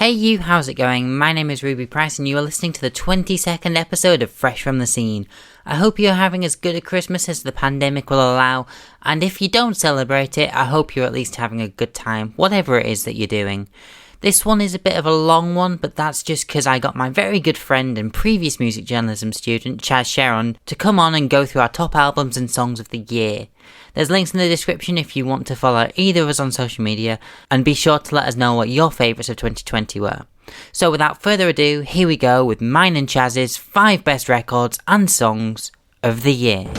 Hey you, how's it going? My name is Ruby Price and you are listening to the 22nd episode of Fresh from the Scene. I hope you're having as good a Christmas as the pandemic will allow, and if you don't celebrate it, I hope you're at least having a good time, whatever it is that you're doing. This one is a bit of a long one, but that's just because I got my very good friend and previous music journalism student, Chazz Cheron, to come on and go through our top albums and songs of the year. There's links in the description if you want to follow either of us on social media, and be sure to let us know what your favourites of 2020 were. So without further ado, here we go with mine and Chazz's 5 best records and songs of the year.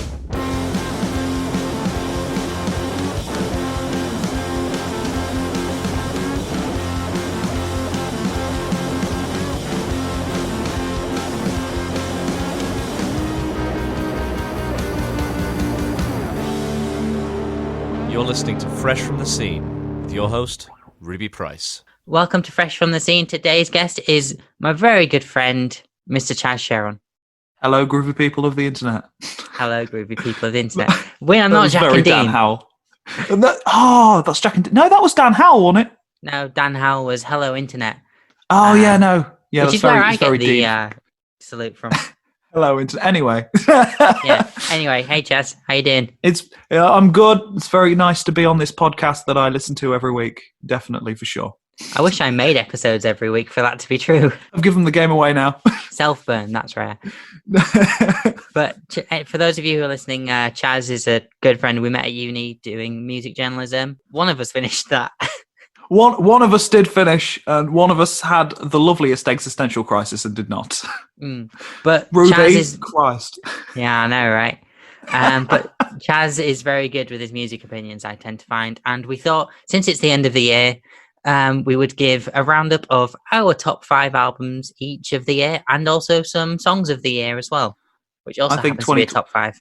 You're listening to Fresh from the Scene with your host, Ruby Price. Welcome to Fresh from the Scene. Today's guest is my very good friend, Mr. Chazz Cheron. Hello, groovy people of the internet. Hello, groovy people of the internet. We are not Jack very and Dean. Dan Howell. That's Jack and Dean. No, that was Dan Howell, wasn't it? No, Dan Howell was Hello Internet. Oh, yeah, no. Yeah, which that's is where very, I it's get very the deep. salute from. Hello, internet. Anyway. Yeah. Anyway, hey Chazz, how you doing? I'm good. It's very nice to be on this podcast that I listen to every week. Definitely, for sure. I wish I made episodes every week for that to be true. I've given the game away now. Self-burn, that's rare. But for those of you who are listening, Chazz is a good friend. We met at uni doing music journalism. One of us finished that. One of us did finish, and one of us had the loveliest existential crisis and did not. But Ruby, Chazz is... Christ. Yeah, I know, right? But Chazz is very good with his music opinions, I tend to find. And we thought, since it's the end of the year, we would give a roundup of our top 5 albums each of the year, and also some songs of the year as well, which also happens to be a top 5.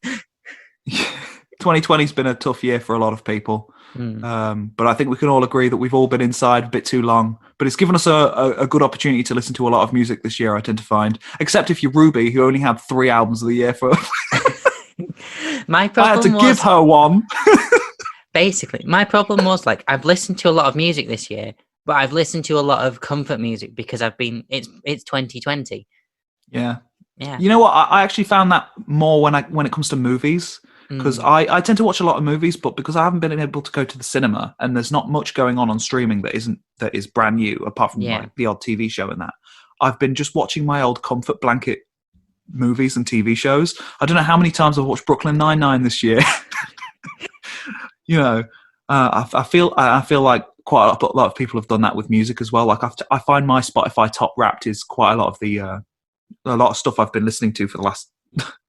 2020's been a tough year for a lot of people. But I think we can all agree that we've all been inside a bit too long. But it's given us a good opportunity to listen to a lot of music this year, I tend to find. Except if you're Ruby, who only had 3 albums of the year for... My problem I had to give her one. Basically, my problem was, like, I've listened to a lot of music this year, but I've listened to a lot of comfort music because it's 2020. Yeah. Yeah. You know what? I actually found that more when it comes to movies. Because I tend to watch a lot of movies, but because I haven't been able to go to the cinema and there's not much going on streaming that is brand new, apart from like the odd TV show and that, I've been just watching my old comfort blanket movies and TV shows. I don't know how many times I've watched Brooklyn Nine-Nine this year. You know, I feel like quite a lot of people have done that with music as well. Like I find my Spotify top Wrapped is quite a lot of stuff I've been listening to for the last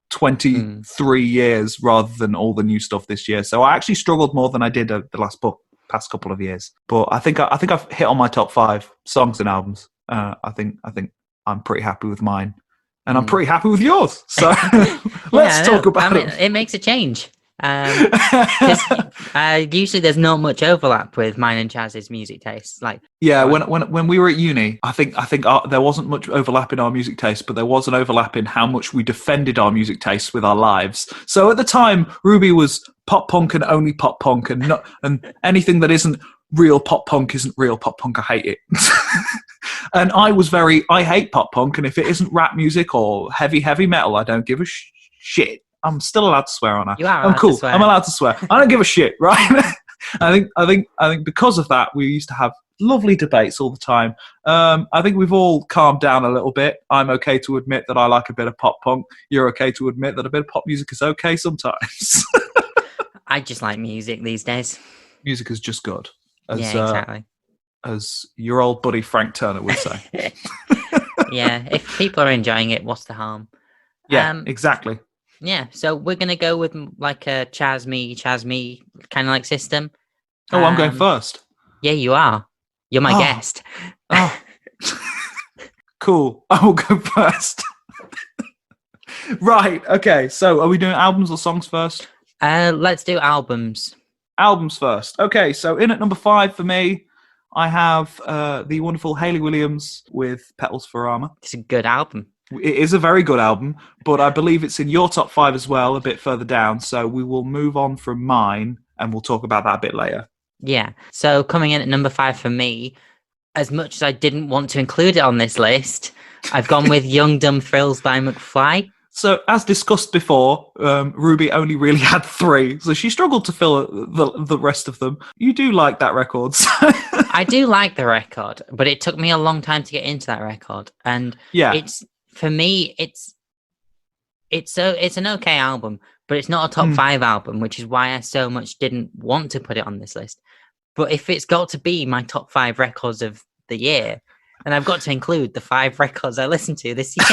23 years rather than all the new stuff this year. So I actually struggled more than I did the past couple of years. But I think I've hit on my top 5 songs and albums. I think I'm pretty happy with mine, and I'm pretty happy with yours. So let's talk about it. It makes a change. Usually there's not much overlap with mine and Chazz's music tastes. When we were at uni, I think there wasn't much overlap in our music tastes, but there was an overlap in how much we defended our music tastes with our lives. So at the time, Ruby was pop punk and only pop punk, and anything that isn't real pop punk isn't real pop punk. I hate it. And I hate pop punk, and if it isn't rap music or heavy metal, I don't give a shit. I'm still allowed to swear, aren't I? You are. I'm cool. I'm allowed to swear. I don't give a shit, right? I think because of that, we used to have lovely debates all the time. I think we've all calmed down a little bit. I'm okay to admit that I like a bit of pop punk. You're okay to admit that a bit of pop music is okay sometimes. I just like music these days. Music is just good. Exactly. As your old buddy Frank Turner would say. Yeah, if people are enjoying it, what's the harm? Yeah, exactly. Yeah, so we're going to go with like a Chazz me kind of like system. Oh, I'm going first. Yeah, you are. You're my guest. Oh. Cool. I will go first. Right, okay. So are we doing albums or songs first? Let's do albums. Albums first. Okay, so in at number 5 for me, I have the wonderful Hayley Williams with Petals for Armour. It's a good album. It is a very good album, but I believe it's in your top 5 as well, a bit further down. So we will move on from mine, and we'll talk about that a bit later. Yeah. So coming in at number 5 for me, as much as I didn't want to include it on this list, I've gone with Young Dumb Thrills by McFly. So, as discussed before, Ruby only really had 3, so she struggled to fill the rest of them. You do like that record. I do like the record, but it took me a long time to get into that record. And it's for me, it's an okay album, but it's not a top 5 album, which is why I so much didn't want to put it on this list. But if it's got to be my top 5 records of the year, then I've got to include the 5 records I listened to this year.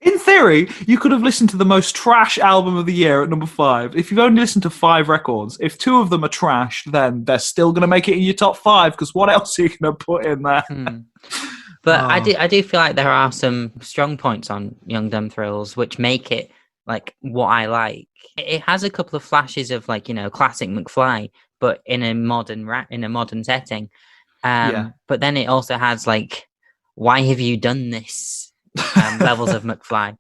In theory, you could have listened to the most trash album of the year at number 5. If you've only listened to 5 records, if 2 of them are trash, then they're still going to make it in your top 5, because what else are you going to put in there? But I do feel like there are some strong points on Young Dumb Thrills which make it like what I like. It has a couple of flashes of like, classic McFly, but in a modern setting. But then it also has like, why have you done this? Levels of McFly.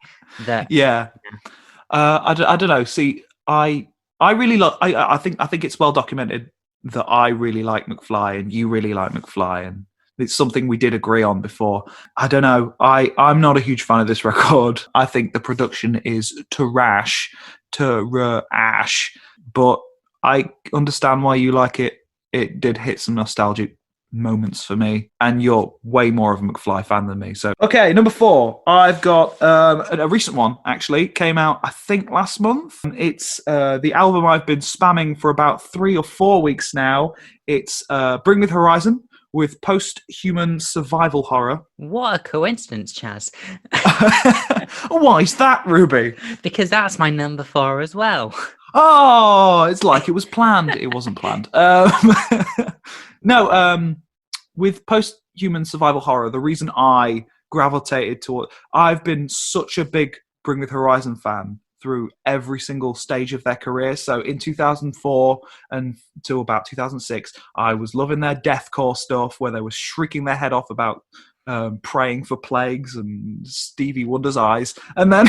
I don't know. See, I really like. I think it's well documented that I really like McFly and you really like McFly, and it's something we did agree on before. I don't know. I'm not a huge fan of this record. I think the production is trash, but I understand why you like it. It did hit some nostalgic moments for me, and you're way more of a McFly fan than me. So, okay, number 4, I've got a recent one, actually. Came out, I think, last month. It's the album I've been spamming for about 3 or 4 weeks now. It's Bring Me the Horizon with Post-Human Survival Horror. What a coincidence, Chazz. Why is that, Ruby? Because that's my number 4 as well. Oh, it's like it was planned. It wasn't planned. With Post-Human Survival Horror, the reason I gravitated toward... I've been such a big Bring Me the Horizon fan through every single stage of their career. So in 2004 and to about 2006, I was loving their deathcore stuff where they were shrieking their head off about praying for plagues and Stevie Wonder's eyes. And then...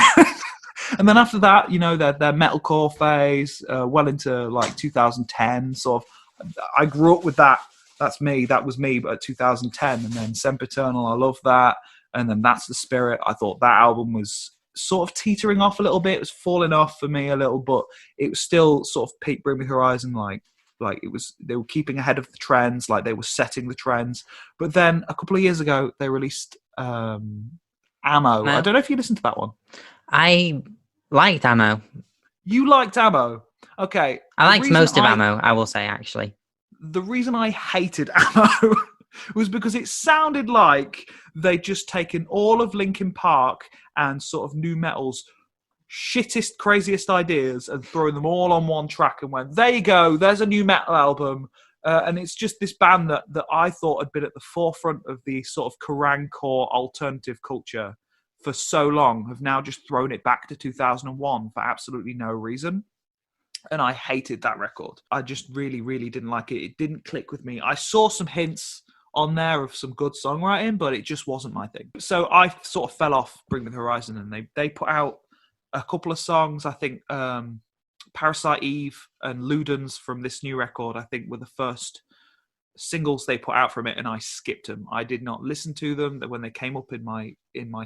And then after that, their metalcore phase, well into like 2010, sort of. I grew up with that. That's me. That was me, but at 2010. And then Sempiternal, I love that. And then That's the Spirit. I thought that album was sort of teetering off a little bit. It was falling off for me a little, but it was still sort of peak Bring Me Horizon, like it was. They were keeping ahead of the trends, like they were setting the trends. But then a couple of years ago, they released Ammo. I don't know if you listened to that one. I liked Ammo. You liked Ammo? Okay. I liked most of Ammo, I will say, actually. The reason I hated Ammo was because it sounded like they'd just taken all of Linkin Park and sort of nu metal's shittest, craziest ideas and thrown them all on one track and went, there you go, there's a new metal album. And it's just this band that I thought had been at the forefront of the sort of Kerrang-core alternative culture for so long, have now just thrown it back to 2001 for absolutely no reason. And I hated that record. I just really, really didn't like it. It didn't click with me. I saw some hints on there of some good songwriting, but it just wasn't my thing. So I sort of fell off Bring Me the Horizon, and they put out a couple of songs. I think Parasite Eve and Ludens from this new record, I think, were the first singles they put out from it, and I skipped them. I did not listen to them. When they came up in my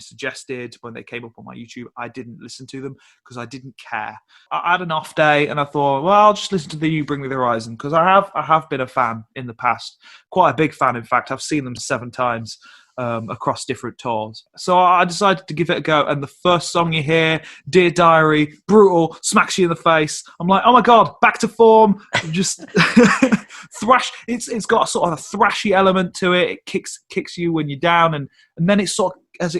suggested, when they came up on my YouTube, I didn't listen to them because I didn't care. I had an off day and I thought, well, I'll just listen to the new Bring Me the Horizon, because I have been a fan in the past, quite a big fan. In fact, I've seen them 7 times across different tours. So I decided to give it a go, and the first song you hear, Dear Diary, brutal, smacks you in the face. I'm like, oh my god, back to form. Just thrash. It's got a sort of a thrashy element to it. It kicks you when you're down, and then it's sort of as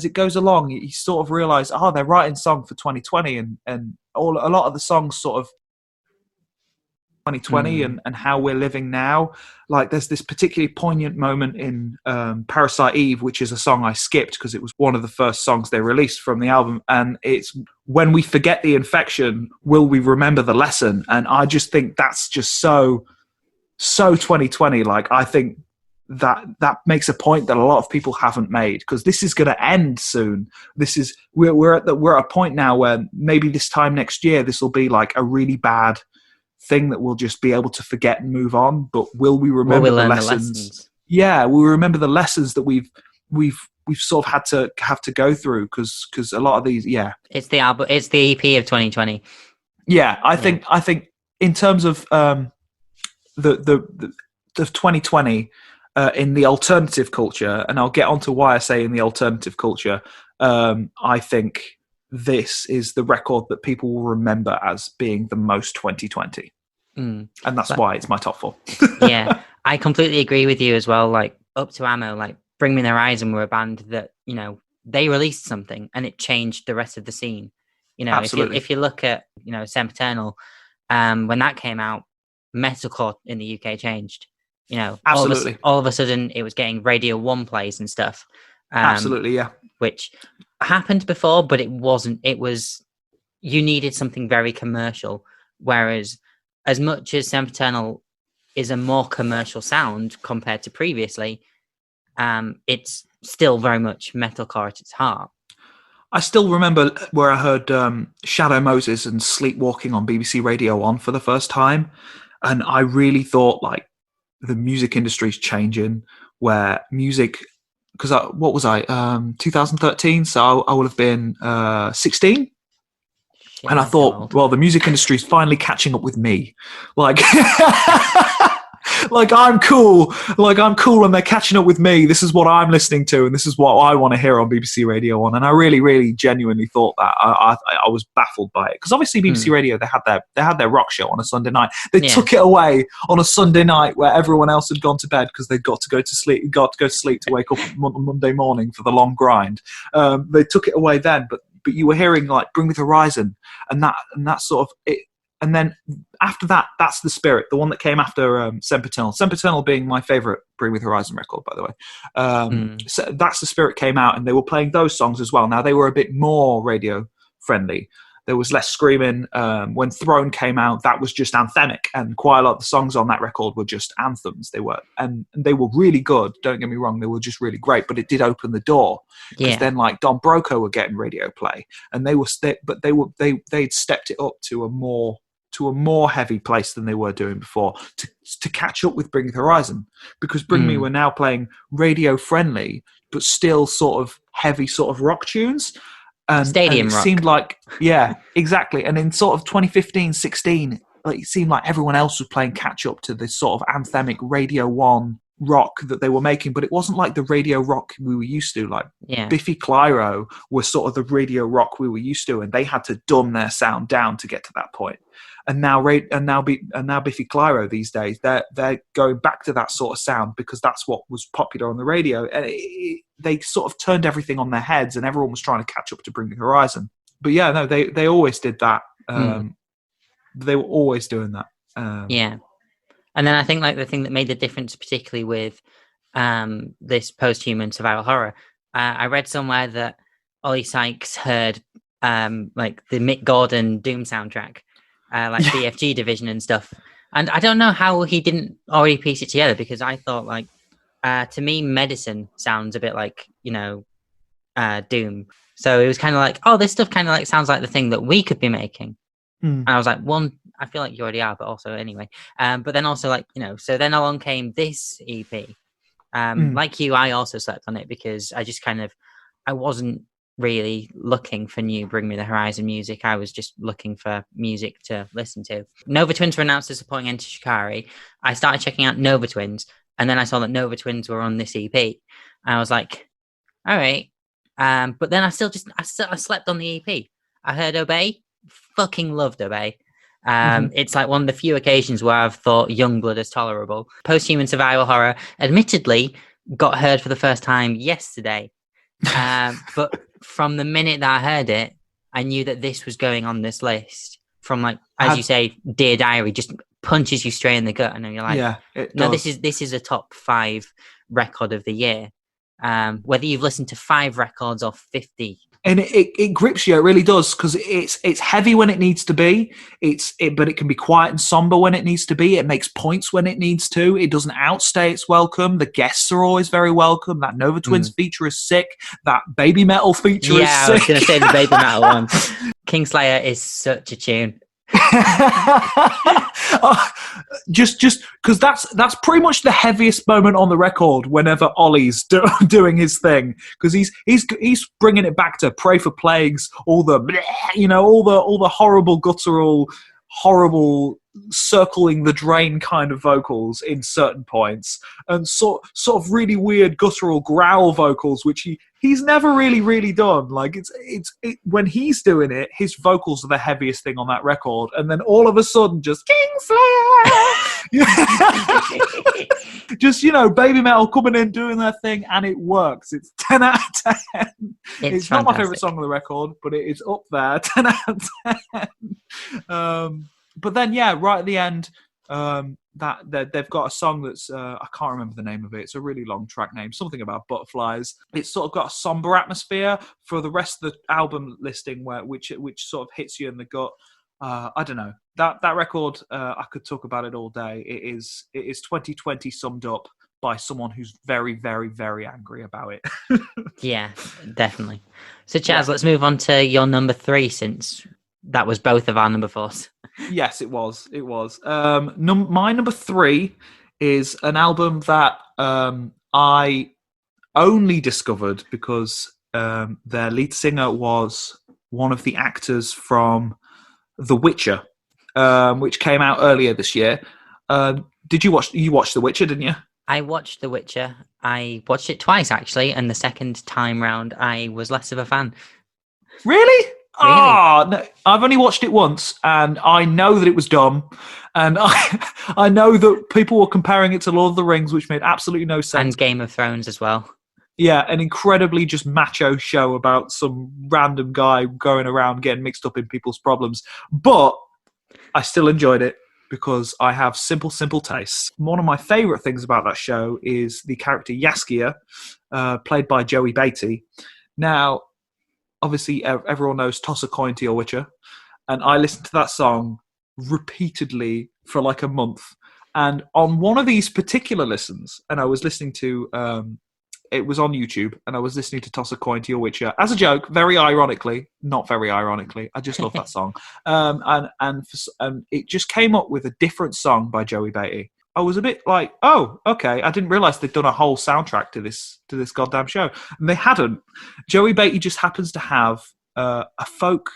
it goes along, you sort of realise, oh, they're writing song for 2020, and a lot of the songs sort of 2020 and how we're living now. Like there's this particularly poignant moment in Parasite Eve, which is a song I skipped because it was one of the first songs they released from the album, and it's when we forget the infection, will we remember the lesson? And I just think that's just so 2020. Like I think that makes a point that a lot of people haven't made, because this is going to end soon. We're at a point now where maybe this time next year this will be like a really bad thing that we'll just be able to forget and move on. But will we remember Will we the learn lessons? Yeah, we remember the lessons that we've sort of have to go through because a lot of these, It's the album. It's the EP of 2020. Yeah, I think in terms of the 2020 in the alternative culture, and I'll get onto why I say in the alternative culture. I think this is the record that people will remember as being the most 2020, and that's why it's my top 4. Yeah, I completely agree with you as well. Like Up to Ammo, like Bring Me the Horizon were a band that, you know, they released something and it changed the rest of the scene. You know, Absolutely. if you look at, you know, Sempiternal, when that came out, metalcore in the UK changed. You know, Absolutely. all of a sudden it was getting Radio 1 plays and stuff. Absolutely, yeah. Which happened before, but it wasn't. It was, you needed something very commercial. Whereas, as much as Sempiternal is a more commercial sound compared to previously, it's still very much metalcore at its heart. I still remember where I heard Shadow Moses and Sleepwalking on BBC Radio 1 for the first time. And I really thought, like, the music industry's changing, where music... Because what was I? 2013, so I would have been 16. Shit, and I thought, well, the music industry is finally catching up with me. Like, like I'm cool. Like I'm cool, and they're catching up with me. This is what I'm listening to, and this is what I want to hear on BBC Radio 1. And I really, really, genuinely thought that. I was baffled by it because obviously BBC Radio they had their rock show on a Sunday night. They took it away on a Sunday night where everyone else had gone to bed because they'd got to go to sleep. To wake up on Monday morning for the long grind. They took it away then, but you were hearing like Bring Me the Horizon and that sort of it. And then after that, that's The Spirit, the one that came after Sempiternal. Sempiternal being my favourite Bring Me the Horizon record, by the way. So that's The Spirit came out, and they were playing those songs as well. Now, they were a bit more radio-friendly. There was less screaming. When Throne came out, that was just anthemic, and quite a lot of the songs on that record were just anthems. They were really good. Don't get me wrong; they were just really great. But it did open the door because then, like Don Broco were getting radio play, and they'd stepped it up to a more heavy place than they were doing before to catch up with Bring Me the Horizon, because Bring Me were now playing radio friendly but still sort of heavy sort of rock tunes. Stadium rock. Seemed like, yeah, exactly. And in sort of 2015, 16, like, it seemed like everyone else was playing catch up to this sort of anthemic Radio 1 rock that they were making, but it wasn't like the radio rock we were used to. Like Biffy Clyro was sort of the radio rock we were used to, and they had to dumb their sound down to get to that point. And now Biffy Clyro these days, they're going back to that sort of sound because that's what was popular on the radio. And they sort of turned everything on their heads, and everyone was trying to catch up to Bring Me the Horizon. But yeah, no, they always did that. They were always doing that. Yeah. And then I think like the thing that made the difference, particularly with this post-human survival horror, I read somewhere that Ollie Sykes heard like the Mick Gordon Doom soundtrack. Like BFG Division and stuff. And I don't know how he didn't already piece it together, because I thought, like, to me, Medicine sounds a bit like, you know, Doom. So it was kind of like, oh, this stuff kind of like sounds like the thing that we could be making. And I was like, one, I feel like you already are, but also anyway. But then also, like, you know, so then along came this EP. Like you, I also slept on it because I wasn't really looking for new Bring Me the Horizon music. I was just looking for music to listen to. Nova Twins were announced as supporting Enter Shikari. I started checking out Nova Twins, and then I saw that Nova Twins were on this EP. And I was like, all right. But then I slept on the EP. I heard Obey. Fucking loved Obey. It's like one of the few occasions where I've thought Youngblood is tolerable. Post-human survival horror, admittedly, got heard for the first time yesterday. But from the minute that I heard it, I knew that this was going on this list. From, like, as you say, Dear Diary just punches you straight in the gut, and then you're like, no, this is a top 5 record of the year. Whether you've listened to 5 records or 50. And it grips you, it really does, because it's heavy when it needs to be. But it can be quiet and somber when it needs to be. It makes points when it needs to. It doesn't outstay its welcome. The guests are always very welcome. That Nova Twins feature is sick. That Baby Metal feature is sick. I was going to say the Baby Metal one. Kingslayer is such a tune. just because that's pretty much the heaviest moment on the record. Whenever Ollie's doing his thing, because he's bringing it back to "Pray for Plagues," all the all the horrible guttural, horrible circling the drain kind of vocals in certain points, and sort of really weird guttural growl vocals, which he's never really done. Like it's when he's doing it, his vocals are the heaviest thing on that record, and then all of a sudden, just Kingslayer, just Baby Metal coming in doing their thing, and it works. It's 10 out of 10. It's not my favorite song on the record, but it is up there, 10 out of 10. But then, right at the end, that they've got a song that's I can't remember the name of it. It's a really long track name, something about butterflies. It's sort of got a somber atmosphere for the rest of the album listing, which sort of hits you in the gut. I don't know, that record. I could talk about it all day. It is 2020 summed up by someone who's very, very, very angry about it. Yeah, definitely. So, Chazz, let's move on to your number 3, since that was both of our number 4s. Yes, it was. My number 3 is an album that I only discovered because their lead singer was one of the actors from The Witcher, which came out earlier this year. Did you watch The Witcher, didn't you? I watched The Witcher. I watched it twice, actually, and the second time round, I was less of a fan. Really? Oh, no, I've only watched it once, and I know that it was dumb, and I know that people were comparing it to Lord of the Rings, which made absolutely no sense. And Game of Thrones as well. Yeah, an incredibly just macho show about some random guy going around getting mixed up in people's problems. But I still enjoyed it because I have simple tastes. One of my favourite things about that show is the character Jaskier, played by Joey Beatty. Now, obviously, everyone knows "Toss a Coin to Your Witcher," and I listened to that song repeatedly for like a month. And on one of these particular listens, and I was listening to, it was on YouTube, and I was listening to "Toss a Coin to Your Witcher" as a joke, very ironically, not very ironically. I just love that song, and it just came up with a different song by Joey Beatty. I was a bit like, oh, okay. I didn't realise they'd done a whole soundtrack to this goddamn show, and they hadn't. Joey Beatty just happens to have a folk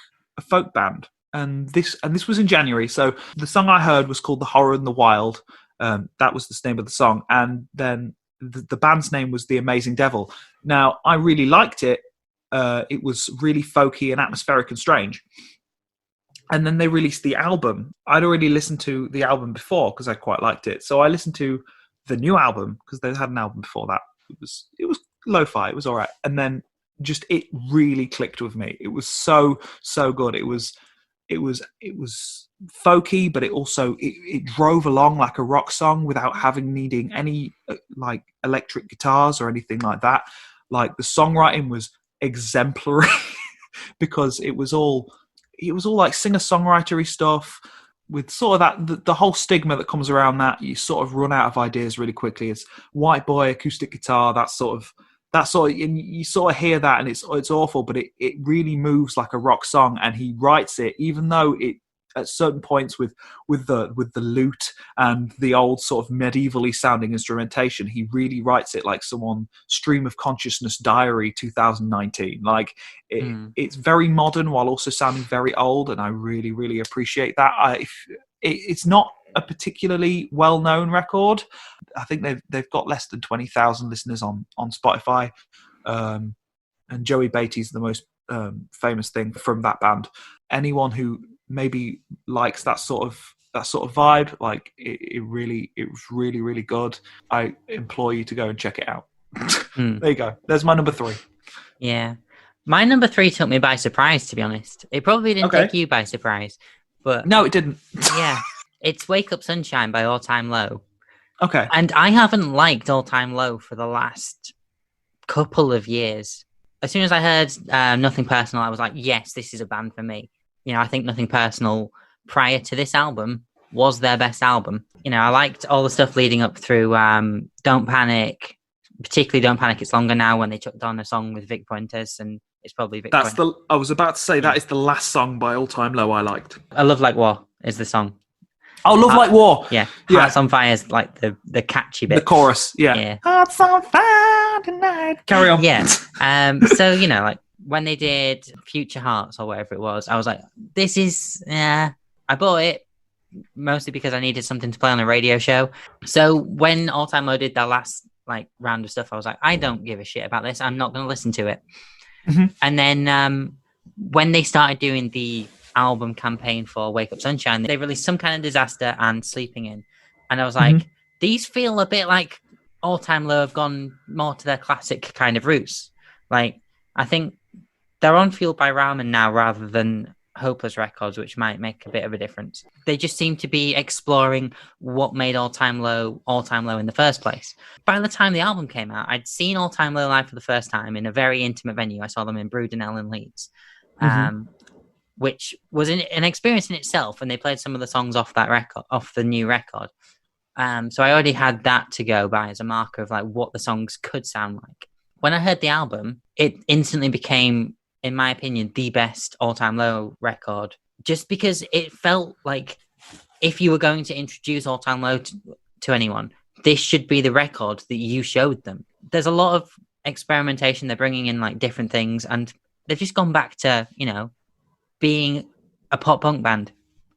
band, and this was in January. So the song I heard was called "The Horror in the Wild." That was the name of the song, and then the band's name was The Amazing Devil. Now, I really liked it. It was really folky and atmospheric and strange. And then they released the album. I'd already listened to the album before because I quite liked it. So I listened to the new album because they had an album before that. It was lo-fi. It was all right. And then just it really clicked with me. It was so good. It was folky, but it also it drove along like a rock song without needing any like electric guitars or anything like that. Like the songwriting was exemplary because it was all like singer-songwritery stuff with sort of that the whole stigma that comes around that. You sort of run out of ideas really quickly. It's white boy acoustic guitar, that sort of, and you sort of hear that and it's awful, but it really moves like a rock song. And he writes it, even though it at certain points with the lute and the old sort of medievally sounding instrumentation, he really writes it like someone stream of consciousness diary 2019. Like it's very modern while also sounding very old, and I really appreciate that. It's not a particularly well-known record. I think they've got less than 20,000 listeners on Spotify, and Joey Beatty's the most famous thing from that band. Anyone who maybe likes that sort of vibe, like it was really good. I implore you to go and check it out. There you go. There's my number 3. Yeah, my number 3 took me by surprise, to be honest. It probably didn't take you by surprise, but no, it didn't. Yeah, it's "Wake Up Sunshine" by All Time Low. Okay. And I haven't liked All Time Low for the last couple of years. As soon as I heard Nothing Personal, I was like, yes, this is a band for me. You know, I think Nothing Personal prior to this album was their best album. You know, I liked all the stuff leading up through Don't Panic, particularly Don't Panic, It's Longer Now, when they chucked on a song with Vic Pointers, and it's probably Vic Pointers. I was about to say, that is the last song by All Time Low I liked. I Love Like War. is the song. Oh, Love Like War. Yeah. Hearts on Fire is like the catchy bit. The chorus, yeah. Hearts on fire tonight. Carry on. Yeah. So, you know, like when they did Future Hearts or whatever it was, I was like, this is, I bought it mostly because I needed something to play on a radio show. So when All Time Low did their last like round of stuff, I was like, I don't give a shit about this. I'm not going to listen to it. Mm-hmm. And then when they started doing the album campaign for Wake Up Sunshine, they released Some Kind of Disaster and Sleeping In. And I was like, these feel a bit like All Time Low have gone more to their classic kind of roots. Like, I think they're on Fueled by Ramen now rather than Hopeless Records, which might make a bit of a difference. They just seem to be exploring what made All Time Low in the first place. By the time the album came out, I'd seen All Time Low live for the first time in a very intimate venue. I saw them in Brudenell in Leeds, which was an experience in itself. And they played some of the songs off the new record. So I already had that to go by as a marker of like what the songs could sound like. When I heard the album, it instantly became, in my opinion, the best All Time Low record, just because it felt like if you were going to introduce All Time Low to anyone, this should be the record that you showed them. There's a lot of experimentation. They're bringing in like different things, and they've just gone back to, you know, being a pop punk band.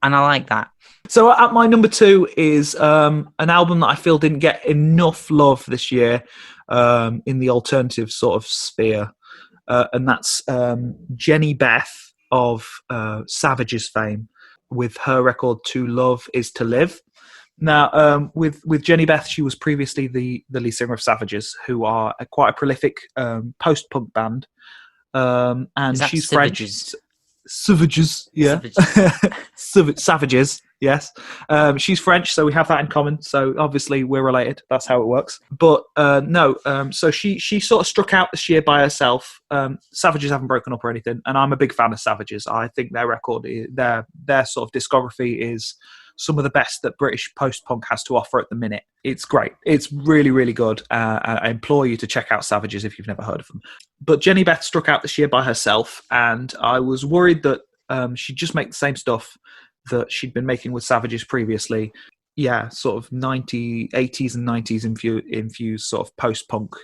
And I like that. So at my number 2 is an album that I feel didn't get enough love this year in the alternative sort of sphere. And that's Jenny Beth of Savage's fame with her record To Love Is To Live. Now, with Jenny Beth, she was previously the lead singer of Savages, who are quite a prolific post-punk band. And she's French. Savages, yeah. Savages, yes. She's French, so we have that in common. So obviously we're related. That's how it works. But so she sort of struck out this year by herself. Savages haven't broken up or anything, and I'm a big fan of Savages. I think their record, their sort of discography is some of the best that British post-punk has to offer at the minute. It's great. It's really, really good. I implore you to check out Savages if you've never heard of them. But Jenny Beth struck out this year by herself, and I was worried that she'd just make the same stuff that she'd been making with Savages previously. Yeah, sort of 80s and 90s infused sort of post-punk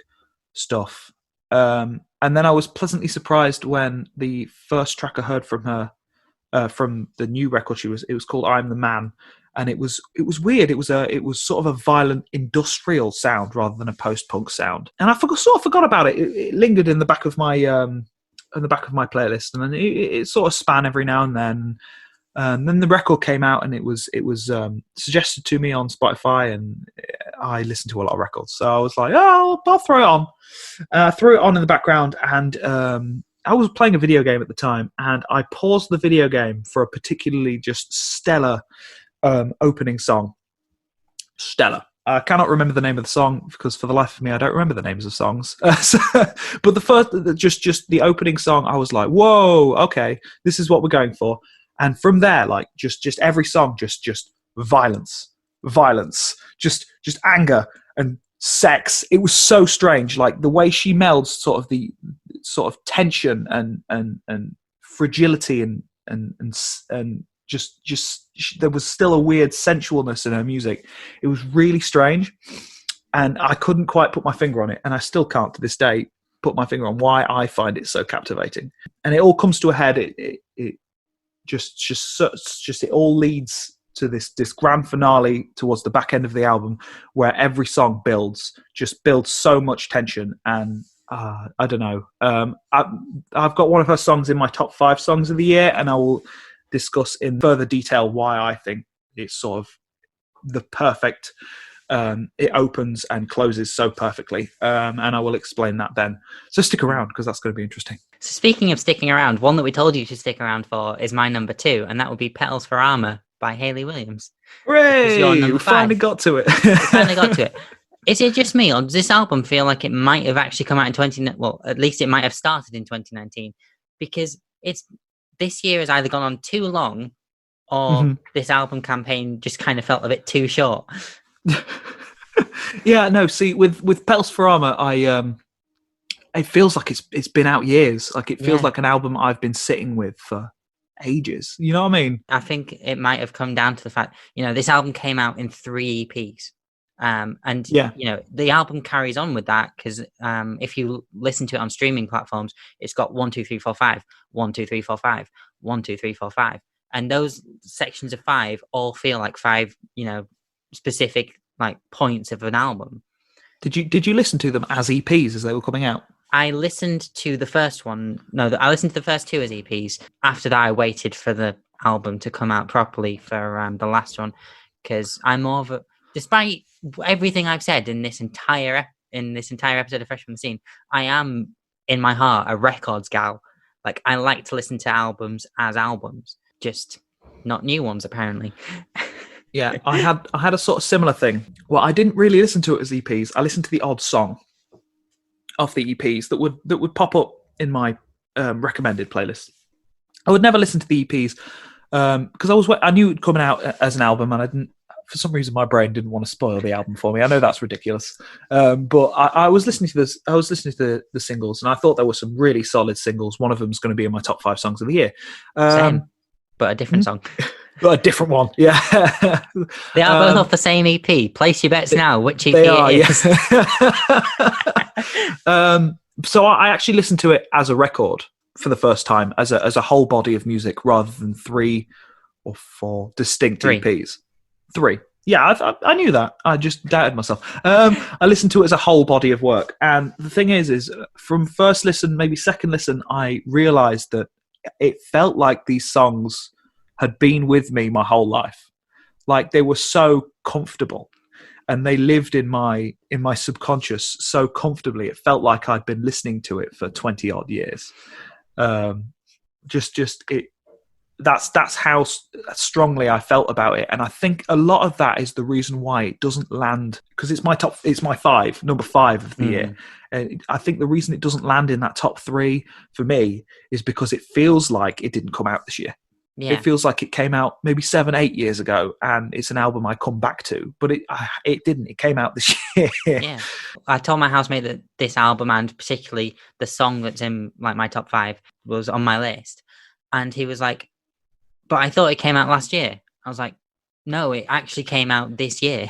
stuff. And then I was pleasantly surprised when the first track I heard from her, from the new record it was called I'm the Man, and it was weird. It was sort of a violent industrial sound rather than a post-punk sound, and I sort of forgot about it. It lingered in the back of my playlist, and then it sort of span every now and then. And then the record came out, and it was suggested to me on Spotify, and I listen to a lot of records, so I was like, oh, I'll throw it on. Threw it on in the background, and I was playing a video game at the time, and I paused the video game for a particularly just stellar opening song. Stellar. I cannot remember the name of the song because for the life of me, I don't remember the names of songs. But just the opening song, I was like, whoa, okay, this is what we're going for. And from there, like just every song, just violence, just anger and sex. It was so strange, like the way she melds sort of the sort of tension and fragility and just there was still a weird sensualness in her music. It was really strange, and I couldn't quite put my finger on it, and I still can't to this day put my finger on why I find it so captivating. And it all comes to a head. It all leads to this grand finale towards the back end of the album, where every song builds so much tension. And I don't know. I've got one of her songs in my top 5 songs of the year, and I will discuss in further detail why I think it's sort of the perfect. It opens and closes so perfectly, and I will explain that then. So stick around, because that's going to be interesting. So speaking of sticking around, one that we told you to stick around for is my number 2, and that would be Petals for Armour by Hayley Williams. Hooray! We finally got to it. Is it just me, or does this album feel like it might have actually come out in at least it might have started in 2019? Because this year has either gone on too long, or this album campaign just kind of felt a bit too short. Yeah, no. See, with Petals for Armour, it feels like it's been out years. Like it feels like an album I've been sitting with for ages. You know what I mean? I think it might have come down to the fact, this album came out in 3 EPs. And Yeah. the album carries on with that because if you listen to it on streaming platforms, it's got 1 2 3 4 5 1 2 3 4 5 1 2 3 4 5, and those sections of 5 all feel like 5 specific like points of an album. Did you listen to them as EPs as they were coming out? I listened to the first one. No, I listened to the first 2 as EPs. After that, I waited for the album to come out properly for the last one, because I'm more of a, despite everything I've said in this entire episode of Fresh from the Scene, I am in my heart a records gal. Like, I like to listen to albums as albums, just not new ones apparently. Yeah, I had a sort of similar thing. Well, I didn't really listen to it as EPs. I listened to the odd song off the EPs that would pop up in my recommended playlist. I would never listen to the EPs because I knew it was coming out as an album, and I didn't. For some reason, my brain didn't want to spoil the album for me. I know that's ridiculous, but I was listening to this. I was listening to the singles, and I thought there were some really solid singles. One of them is going to be in my top 5 songs of the year. Same, but a different song. But a different one, yeah. They are both off the same EP. Place your bets now. Which EP they are, it is? Yeah. So I actually listened to it as a record for the first time, as a whole body of music, rather than 3 or 4 distinct EPs. 3. Yeah, I knew that. I just doubted myself. I listened to it as a whole body of work, and the thing is from first listen, maybe second listen, I realised that it felt like these songs had been with me my whole life. Like, they were so comfortable, and they lived in my subconscious so comfortably. It felt like I'd been listening to it for 20 odd years. That's how strongly I felt about it, and I think a lot of that is the reason why it doesn't land, because it's my number 5 of the year. And I think the reason it doesn't land in that top 3 for me is because it feels like it didn't come out this year. Yeah. It feels like it came out maybe 7-8 years ago, and it's an album I come back to, but it didn't. It came out this year. Yeah, I told my housemate that this album, and particularly the song that's in like my top 5, was on my list, and he was like, "But I thought it came out last year." I was like, "No, it actually came out this year."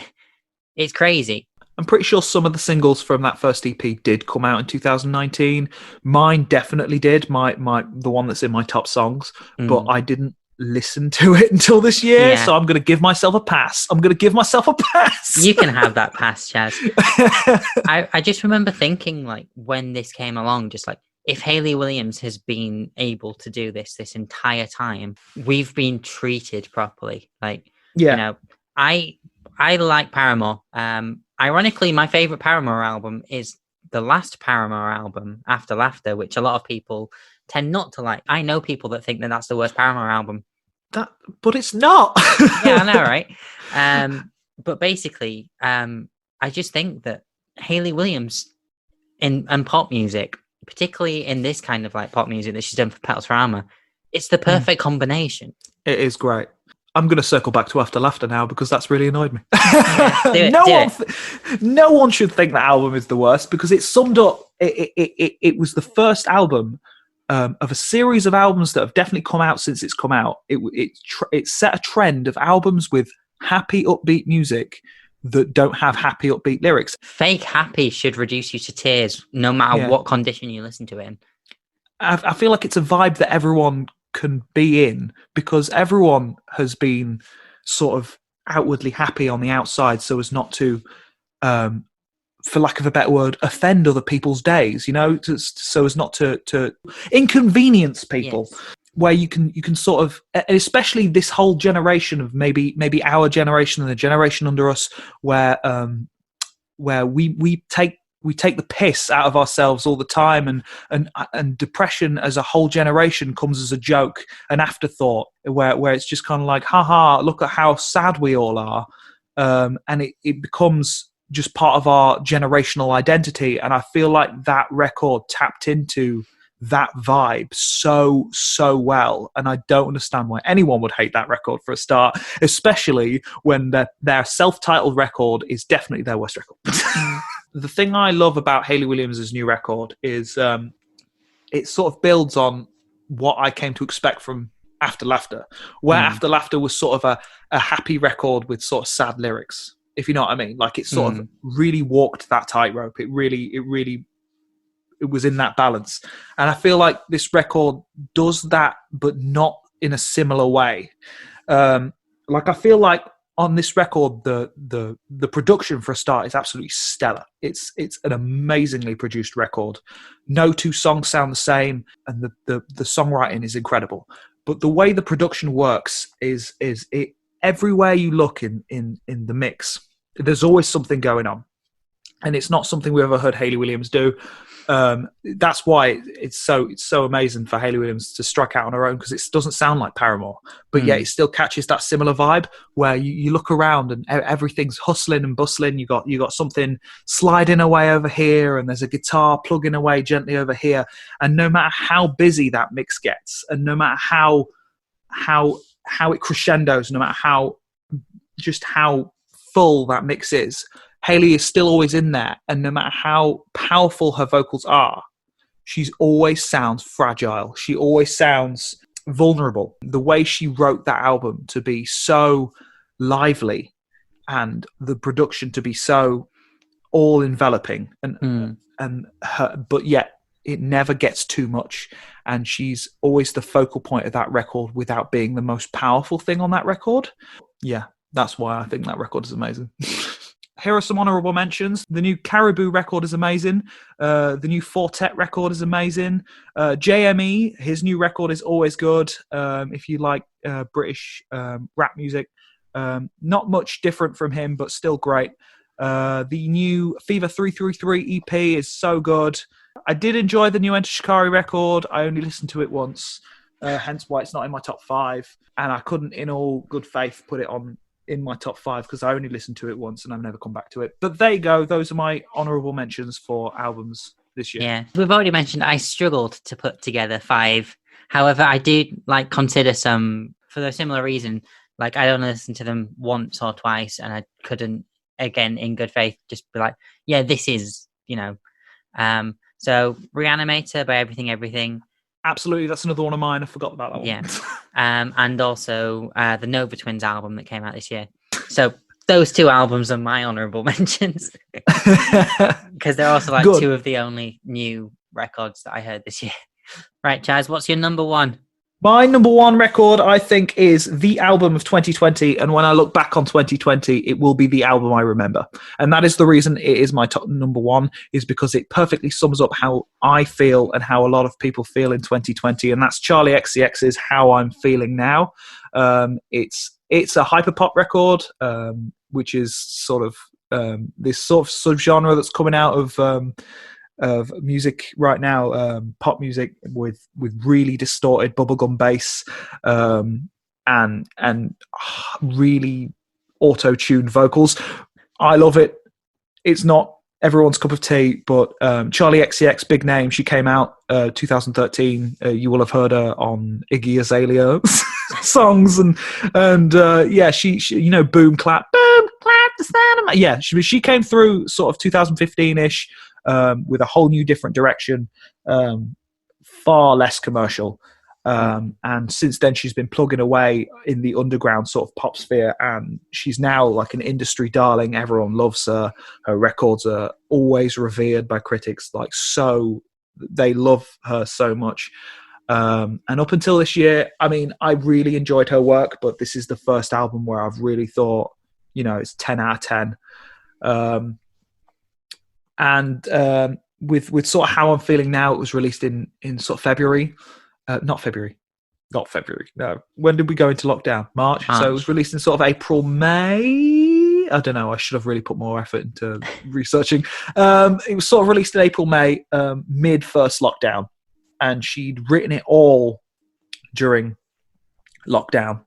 It's crazy. I'm pretty sure some of the singles from that first EP did come out in 2019. Mine definitely did. The one that's in my top songs, but I didn't listen to it until this year. Yeah. So I'm going to give myself a pass. You can have that pass, Chazz. I just remember thinking, like, when this came along, just like, if Hayley Williams has been able to do this entire time, we've been treated properly. Like, yeah. I like Paramore. Ironically, my favorite Paramore album is the last Paramore album, After Laughter, which a lot of people tend not to like. I know people that think that that's the worst Paramore album. But it's not. Yeah, I know, right? But basically, I just think that Hayley Williams and pop music, particularly in this kind of like pop music that she's done for Petals for Armour, it's the perfect combination. It is great. I'm going to circle back to After Laughter now, because that's really annoyed me. Yeah, no one should think that album is the worst, because it summed up. It was the first album of a series of albums that have definitely come out since it's come out. It set a trend of albums with happy, upbeat music that don't have happy, upbeat lyrics. Fake happy should reduce you to tears, no matter what condition you listen to it in. I feel like it's a vibe that everyone can be in, because everyone has been sort of outwardly happy on the outside, so as not to, for lack of a better word, offend other people's days, so as not to inconvenience people. Yes. Where you can sort of, especially this whole generation of maybe our generation and the generation under us, where we take the piss out of ourselves all the time, and depression as a whole generation comes as a joke, an afterthought, where it's just kind of like, haha, look at how sad we all are, and it becomes just part of our generational identity. And I feel like that record tapped into that vibe so well, and I don't understand why anyone would hate that record for a start, especially when their self-titled record is definitely their worst record. The thing I love about Hayley Williams' new record is it sort of builds on what I came to expect from After Laughter, where After Laughter was sort of a happy record with sort of sad lyrics, if you know what I mean. Like, it sort of really walked that tightrope. It was in that balance. And I feel like this record does that, but not in a similar way. Like, I feel like on this record, the production for a start is absolutely stellar. It's an amazingly produced record. No two songs sound the same, and the songwriting is incredible. But the way the production works is it everywhere you look in the mix, there's always something going on. And it's not something we ever heard Hayley Williams do. That's why it's so amazing for Hayley Williams to strike out on her own, because it doesn't sound like Paramore, but yet it still catches that similar vibe where you look around and everything's hustling and bustling. You got something sliding away over here, and there's a guitar plugging away gently over here. And no matter how busy that mix gets, and no matter how it crescendos, no matter how full that mix is, Hayley is still always in there, and no matter how powerful her vocals are, she always sounds fragile. She always sounds vulnerable. The way she wrote that album to be so lively, and the production to be so all-enveloping, but yet it never gets too much, and she's always the focal point of that record without being the most powerful thing on that record. Yeah, that's why I think that record is amazing. Here are some honourable mentions. The new Caribou record is amazing. The new Fortet record is amazing. JME, his new record is always good. If you like British rap music, not much different from him, but still great. The new Fever 333 EP is so good. I did enjoy the new Enter Shikari record. I only listened to it once, hence why it's not in my top 5. And I couldn't, in all good faith, put it on in my top 5 because I only listened to it once and I've never come back to it. But there you go. Those are my honourable mentions for albums this year. Yeah, we've already mentioned I struggled to put together 5. However, I did consider some for a similar reason. Like, I only listened to them once or twice, and I couldn't, again, in good faith, just be like, yeah, this is, So Reanimator by Everything. Absolutely, that's another one of mine. I forgot about that one. Yeah, and also the Nova Twins album that came out this year. So those 2 albums are my honourable mentions because they're also Good. 2 of the only new records that I heard this year. Right, Chazz, what's your number 1? My number 1 record, I think, is the album of 2020. And when I look back on 2020, it will be the album I remember. And that is the reason it is my top number 1, is because it perfectly sums up how I feel and how a lot of people feel in 2020. And that's Charlie XCX's How I'm Feeling Now. It's a hyperpop record, which is sort of this sort of subgenre that's coming out of music right now, pop music with really distorted bubblegum bass and really auto-tuned vocals. I love it. It's not everyone's cup of tea, but Charlie XCX, big name. She came out 2013. You will have heard her on Iggy Azalea songs and yeah, she boom clap the sound of yeah, she came through sort of 2015ish. With a whole new different direction, far less commercial. And since then, she's been plugging away in the underground sort of pop sphere, and she's now like an industry darling. Everyone loves her. Her records are always revered by critics. So they love her so much. And up until this year, I mean, I really enjoyed her work, but this is the first album where I've really thought, it's 10 out of 10. And with sort of How I'm Feeling Now, it was released in sort of February. Not February. No. When did we go into lockdown? March. So it was released in sort of April, May. I don't know. I should have really put more effort into researching. It was sort of released in April, May, mid first lockdown. And she'd written it all during lockdown.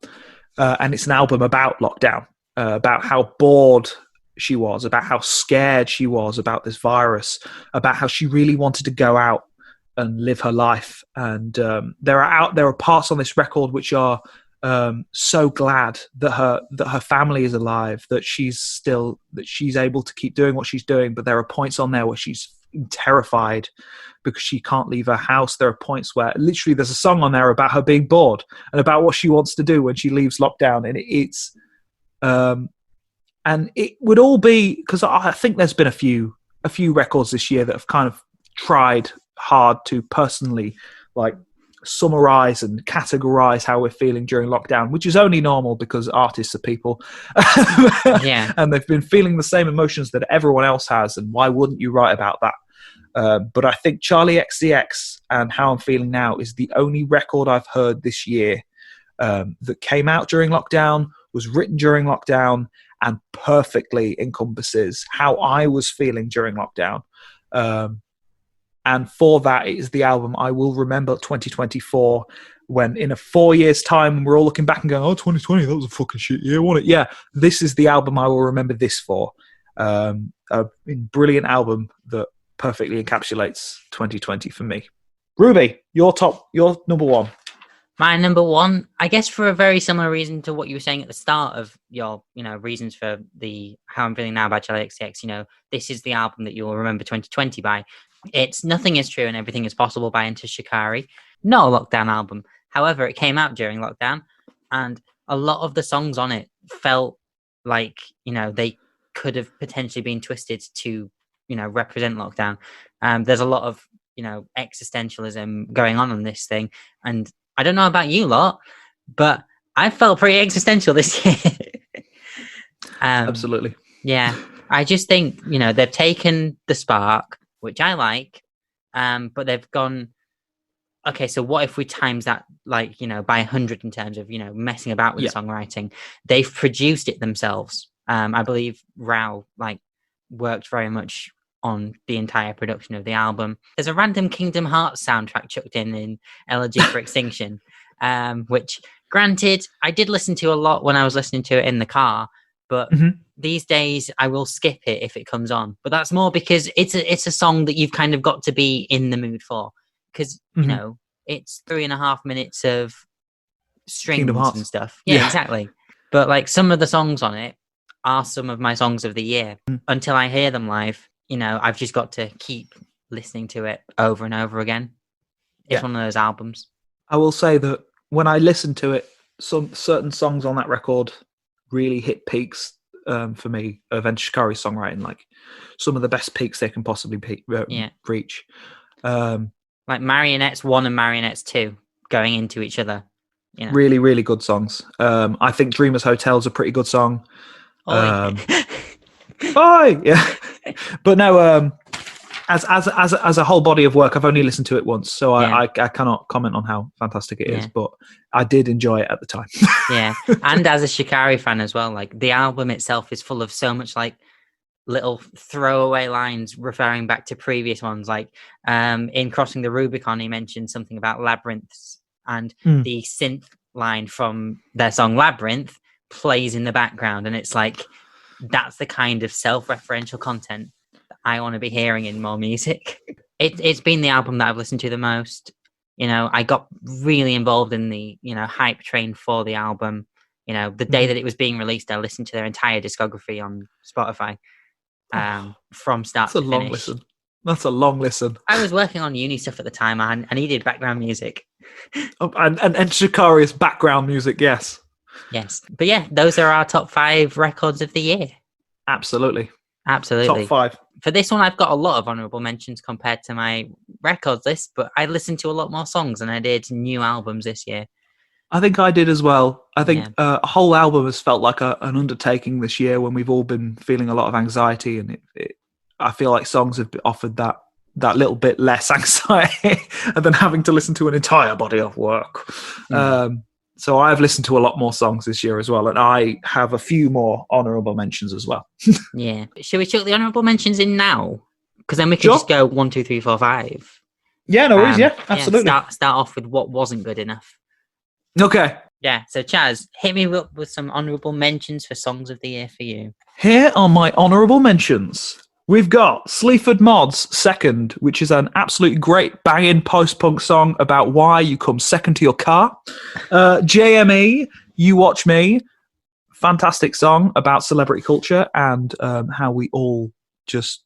And it's an album about lockdown, about how bored she was, about how scared she was about this virus, about how she really wanted to go out and live her life. And there are parts on this record which are so glad that her family is alive, that she's able to keep doing what she's doing. But there are points on there where she's terrified because she can't leave her house. There are points where literally there's a song on there about her being bored and about what she wants to do when she leaves lockdown. And it's and it would all be, because I think there's been a few records this year that have kind of tried hard to personally like summarize and categorize how we're feeling during lockdown, which is only normal because artists are people. Yeah. And they've been feeling the same emotions that everyone else has, and why wouldn't you write about that? But I think Charlie XCX and How I'm Feeling Now is the only record I've heard this year that came out during lockdown, was written during lockdown, and perfectly encompasses how I was feeling during lockdown. And for that, it is the album I will remember 2024, when in a 4 years' time, we're all looking back and going, oh, 2020, that was a fucking shit year, wasn't it? Yeah, this is the album I will remember this for. A brilliant album that perfectly encapsulates 2020 for me. Ruby, your number one. My number one, I guess for a very similar reason to what you were saying at the start of your, reasons for the How I'm Feeling Now by Charli XCX, this is the album that you'll remember 2020 by. It's Nothing Is True and Everything Is Possible by Enter Shikari. Not a lockdown album. However, it came out during lockdown, and a lot of the songs on it felt like, they could have potentially been twisted to, represent lockdown. There's a lot of, existentialism going on this thing. And I don't know about you lot, but I felt pretty existential this year. Absolutely. Yeah. I just think, they've taken the spark, which I like, but they've gone, okay, so what if we times that, by 100 in terms of, messing about with the songwriting? They've produced it themselves. I believe Rao, worked very much on the entire production of the album. There's a random Kingdom Hearts soundtrack chucked in Elegy for Extinction, which, granted, I did listen to a lot when I was listening to it in the car, but these days I will skip it if it comes on. But that's more because it's a song that you've kind of got to be in the mood for, because it's 3.5 minutes of strings and stuff. Yeah, exactly. But some of the songs on it are some of my songs of the year. Until I hear them live, I've just got to keep listening to it over and over again. It's one of those albums. I will say that when I listen to it, some certain songs on that record really hit peaks for me of Enter Shikari's songwriting, some of the best peaks they can possibly reach. Like Marionettes 1 and Marionettes 2 going into each other. Really, really good songs. I think Dreamers Hotel is a pretty good song. Bye. Yeah. But no, as a whole body of work, I've only listened to it once, so I cannot comment on how fantastic it is, but I did enjoy it at the time. Yeah, and as a Shikari fan as well, the album itself is full of so much little throwaway lines referring back to previous ones. In Crossing the Rubicon, he mentioned something about labyrinths, and the synth line from their song Labyrinth plays in the background, and it's that's the kind of self-referential content that I want to be hearing in more music. It's been the album that I've listened to the most. I got really involved in the hype train for the album. The day that it was being released, I listened to their entire discography on Spotify from start to finish. That's a long listen. I was working on uni stuff at the time. I needed background music. And Shikari's background music, yes. Yes. But yeah, those are our top 5 records of the year. Absolutely. Absolutely. Top 5. For this one, I've got a lot of honourable mentions compared to my records list, but I listened to a lot more songs than I did new albums this year. I think I did as well. I think a whole album has felt like an undertaking this year when we've all been feeling a lot of anxiety, and I feel like songs have offered that little bit less anxiety than having to listen to an entire body of work. So I've listened to a lot more songs this year as well, and I have a few more honourable mentions as well. Yeah. Should we chuck the honourable mentions in now? Because then we can just go 1, 2, 3, 4, 5. Yeah, no worries. Yeah, absolutely. Start off with what wasn't good enough. Okay. Yeah, so Chazz, hit me up with some honourable mentions for songs of the year for you. Here are my honourable mentions. We've got Sleaford Mods Second, which is an absolutely great banging post-punk song about why you come second to your car. JME, You Watch Me, fantastic song about celebrity culture and how we all just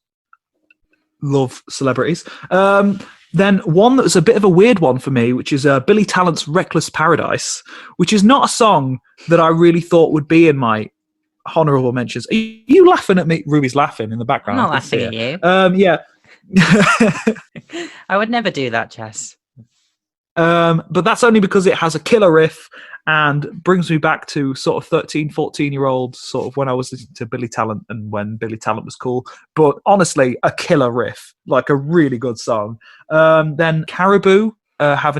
love celebrities. Then one that was a bit of a weird one for me, which is Billy Talent's Reckless Paradise, which is not a song that I really thought would be in my honourable mentions. Are you laughing at me? Ruby's laughing in the background. I'm not laughing at you. Yeah. I would never do that, Chess. But that's only because it has a killer riff and brings me back to sort of 13, 14-year-old sort of when I was listening to Billy Talent and when Billy Talent was cool. But honestly, a killer riff, like a really good song. Then Caribou have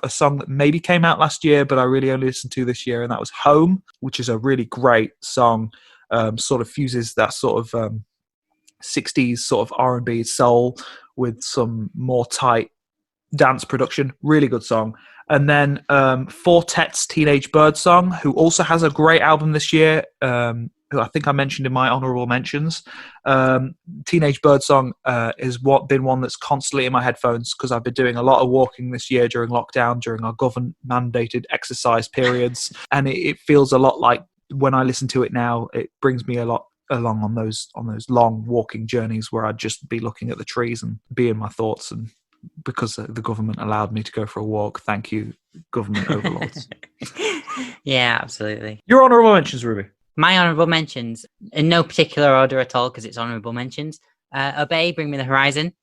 a song that maybe came out last year, but I really only listened to this year, and that was Home, which is a really great song. Sort of fuses that sort of 60s sort of R&B soul with some more tight dance production. Really good song. And then Fortet's Teenage Bird Song, who also has a great album this year, who I think I mentioned in my honourable mentions. Teenage Bird Song has been one that's constantly in my headphones because I've been doing a lot of walking this year during lockdown, during our government-mandated exercise periods. And it feels a lot like when I listen to it now, it brings me a lot along on those long walking journeys where I'd just be looking at the trees and be in my thoughts, and because the government allowed me to go for a walk. Thank you, government overlords. Yeah, absolutely. Your honourable mentions, Ruby. My honourable mentions, in no particular order at all, because it's honourable mentions. Obey, Bring Me the Horizon.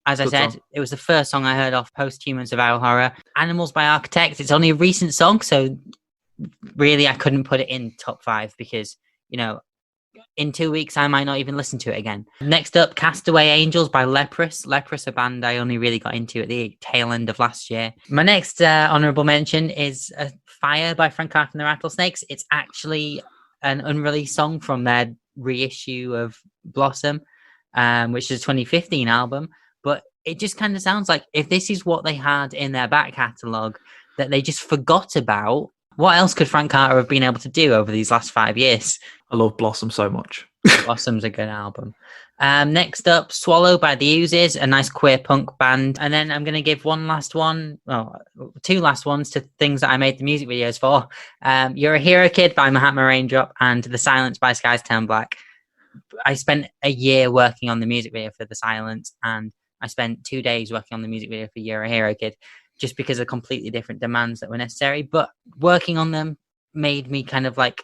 As I said, it was the first song I heard off Post-Human Survival Horror. Animals by Architect. It's only a recent song, so really I couldn't put it in top 5 because, in 2 weeks, I might not even listen to it again. Next up, Castaway Angels by Leprous. Leprous, a band I only really got into at the tail end of last year. My next honourable mention is Fire by Frank Carter and the Rattlesnakes. It's actually an unreleased song from their reissue of Blossom, which is a 2015 album. But it just kind of sounds like if this is what they had in their back catalogue that they just forgot about, what else could Frank Carter have been able to do over these last 5 years? I love Blossom so much. Blossom's a good album. Next up, Swallow by the Oozes, a nice queer punk band. And then I'm going to give two last ones to things that I made the music videos for. You're a Hero Kid by Mahatma Raindrop and The Silence by Skies Turn Black. I spent a year working on the music video for The Silence, and I spent 2 days working on the music video for You're a Hero Kid, just because of completely different demands that were necessary. But working on them made me kind of like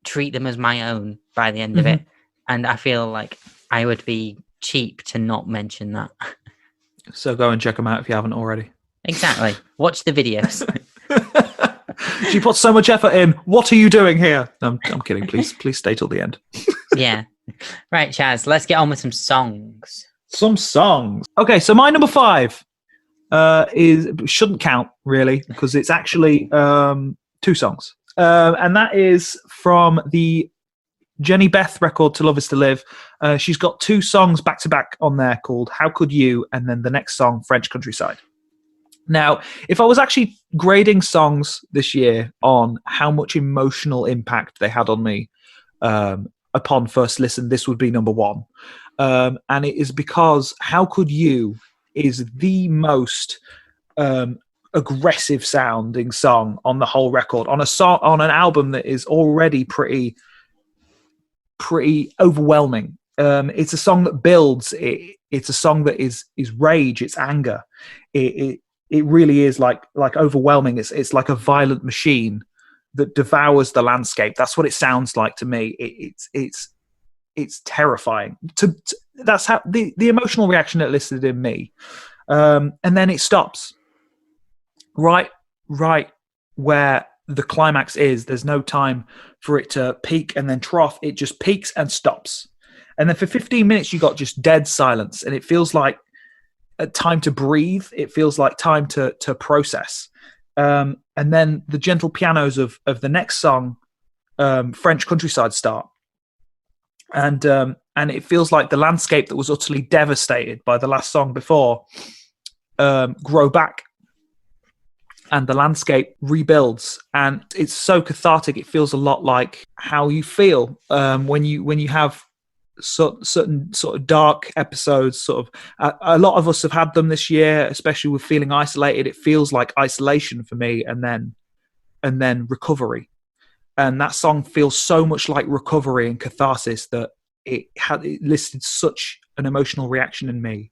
treat them as my own by the end of it. And I feel like I would be cheap to not mention that. So go and check them out if you haven't already. Exactly. Watch the videos. She put so much effort in. What are you doing here? No, I'm kidding. Please stay till the end. Yeah. Right, Chaz, let's get on with some songs. Okay, so my number 5 shouldn't count really because it's actually 2 songs, and that is from the Jenny Beth record To Love Is To Live. She's got 2 songs back to back on there called How Could You, and then the next song French Countryside. Now, if I was actually grading songs this year on how much emotional impact they had on me upon first listen, this would be number 1, and it is because How Could You is the most aggressive sounding song on the whole record, on an album that is already pretty overwhelming. It's a song that builds. It's a song that is rage. It's anger. It really is like overwhelming. It's like a violent machine that devours the landscape. That's what it sounds like to me. It's terrifying. That's how the emotional reaction it elicited in me. And then it stops right where the climax is. There's no time for it to peak and then trough. It just peaks and stops. And then for 15 minutes, you got just dead silence. And it feels like a time to breathe. It feels like time to process. And then the gentle pianos of the next song, French Countryside, start. And it feels like the landscape that was utterly devastated by the last song before grow back, and the landscape rebuilds, and it's so cathartic. It feels a lot like how you feel when you have certain sort of dark episodes. Sort of, a lot of us have had them this year, especially with feeling isolated. It feels like isolation for me, and then recovery. And that song feels so much like recovery and catharsis that it listed such an emotional reaction in me,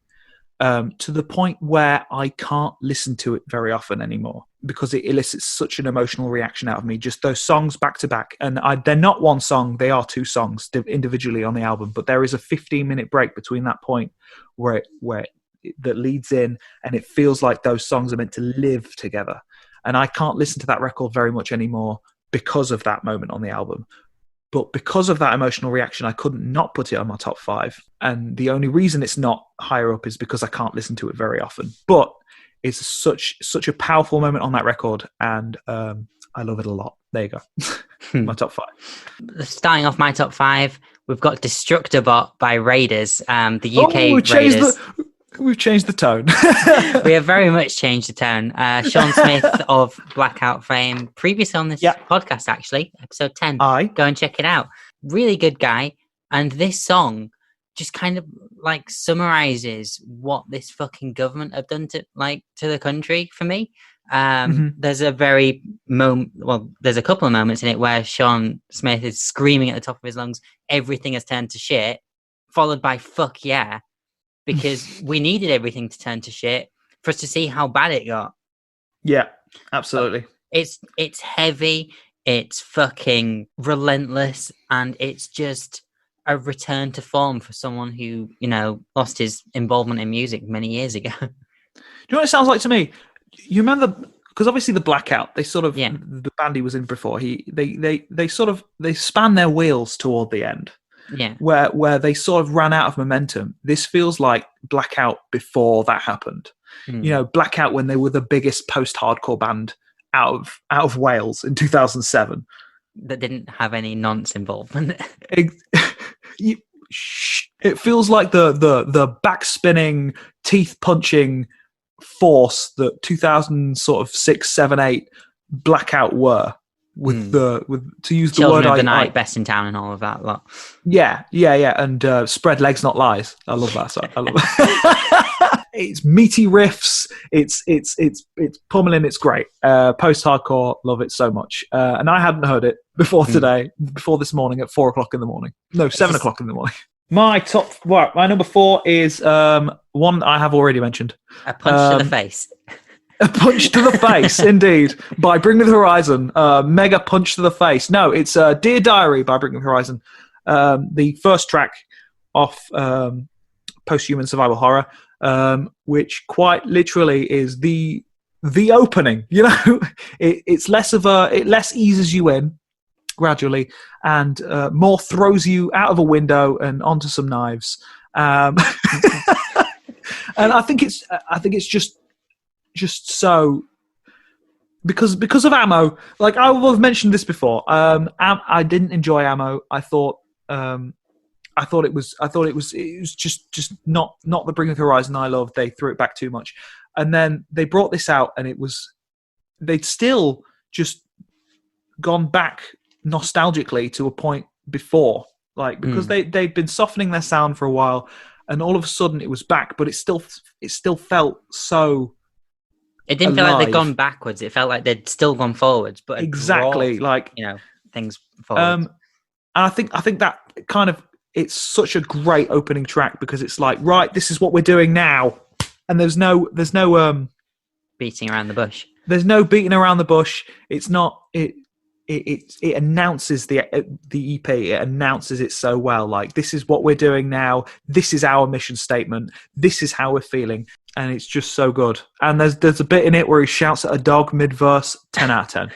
to the point where I can't listen to it very often anymore because it elicits such an emotional reaction out of me. Just those songs back to back. And they're not one song, they are two songs individually on the album, but there is a 15-minute break between that point where that leads in, and it feels like those songs are meant to live together. And I can't listen to that record very much anymore because of that moment on the album. But because of that emotional reaction, I couldn't not put it on my top 5. And the only reason it's not higher up is because I can't listen to it very often. But it's such a powerful moment on that record, and I love it a lot. There you go. My top 5. Starting off my top 5, we've got Destructobot by Raiders, the UK Raiders. We've changed the tone. We have very much changed the tone. Sean Smith of Blackout fame, previous on this podcast, actually, episode 10. Go and check it out. Really good guy. And this song just kind of like summarizes what this fucking government have done to the country for me. There's a there's a couple of moments in it where Sean Smith is screaming at the top of his lungs, everything has turned to shit, followed by fuck yeah. Because we needed everything to turn to shit for us to see how bad it got. Yeah, absolutely. It's heavy, it's fucking relentless, and it's just a return to form for someone who, lost his involvement in music many years ago. Do you know what it sounds like to me? You remember, because obviously the Blackout, they sort of, the band he was in before, they span their wheels toward the end. Yeah, where they sort of ran out of momentum. This feels like Blackout before that happened. Blackout when they were the biggest post-hardcore band out of Wales in 2007. That didn't have any nonce involvement. It feels like the back-spinning, teeth-punching force that 2006, 7, 8 Blackout were. With to use the Children word of the Night, Best in Town, and all of that lot. Yeah, and Spread Legs Not Lies. I love that song. I love it. It's meaty riffs. It's pummeling. It's great. Post-hardcore, love it so much. And I hadn't heard it before today, before this morning at 4:00 in the morning. No, 7:00 in the morning. My number 4 is one I have already mentioned. A punch to the face. A punch to the face, indeed, by Bring Me the Horizon. Mega punch to the face. No, it's Dear Diary by Bring Me the Horizon. The first track off Post-Human Survival Horror, which quite literally is the opening. It less eases you in gradually, and more throws you out of a window and onto some knives. And I think it's just so because of Ammo. Like I will have mentioned this before. I didn't enjoy Ammo. I thought it was just not the Bring Me the Horizon I loved. They threw it back too much, and then they brought this out, and they'd still just gone back nostalgically to a point before, like because they'd been softening their sound for a while, and all of a sudden it was back, but it still felt so. It didn't feel like they'd gone backwards. It felt like they'd still gone forwards, but exactly brought, things forward. And I think that kind of it's such a great opening track because it's like, right, this is what we're doing now, and there's no beating around the bush. There's no beating around the bush. It's not it. It announces the EP. It announces it so well. Like, this is what we're doing now. This is our mission statement. This is how we're feeling. And it's just so good. And there's a bit in it where he shouts at a dog mid-verse. 10 out of 10.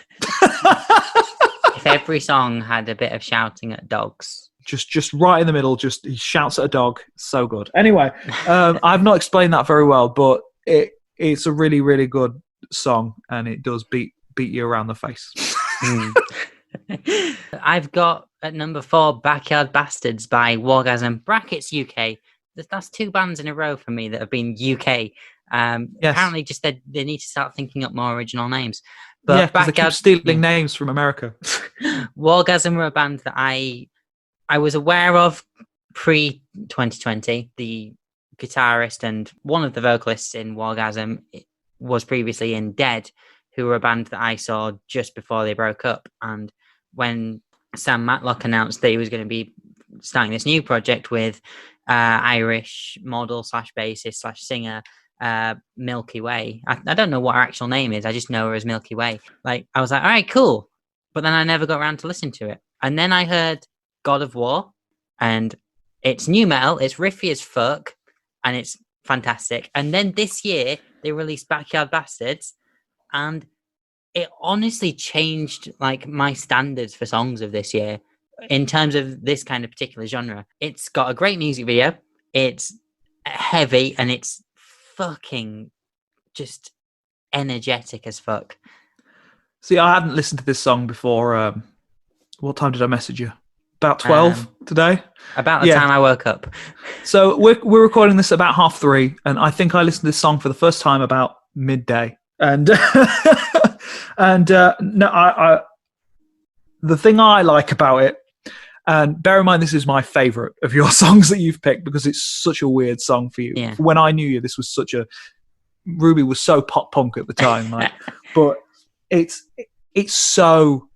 If every song had a bit of shouting at dogs. Just right in the middle. Just he shouts at a dog. So good. Anyway, I've not explained that very well, but it's a really, really good song. And it does beat you around the face. I've got at number 4 Backyard Bastards by Wargasm brackets UK. That's 2 bands in a row for me that have been UK. Yes. Apparently just they need to start thinking up more original names. But because they keep stealing names from America. Wargasm were a band that I was aware of pre-2020. The guitarist and one of the vocalists in Wargasm was previously in Dead, who were a band that I saw just before they broke up. And when Sam Matlock announced that he was going to be starting this new project with Irish model slash bassist slash singer, Milky Way. I don't know what her actual name is. I just know her as Milky Way. Like, I was like, all right, cool. But then I never got around to listen to it. And then I heard God of War, and it's new metal. It's riffy as fuck, and it's fantastic. And then this year they released Backyard Bastards, and it honestly changed like my standards for songs of this year in terms of this kind of particular genre. It's got a great music video. It's heavy, and it's fucking just energetic as fuck. See, I hadn't listened to this song before. What time did I message you? About 12 today? About the time I woke up. So we're recording this about 3:30, and I think I listened to this song for the first time about midday. And the thing I like about it, and bear in mind this is my favourite of your songs that you've picked because it's such a weird song for you. Yeah. When I knew you, this was Ruby was so pop punk at the time, like, but it's so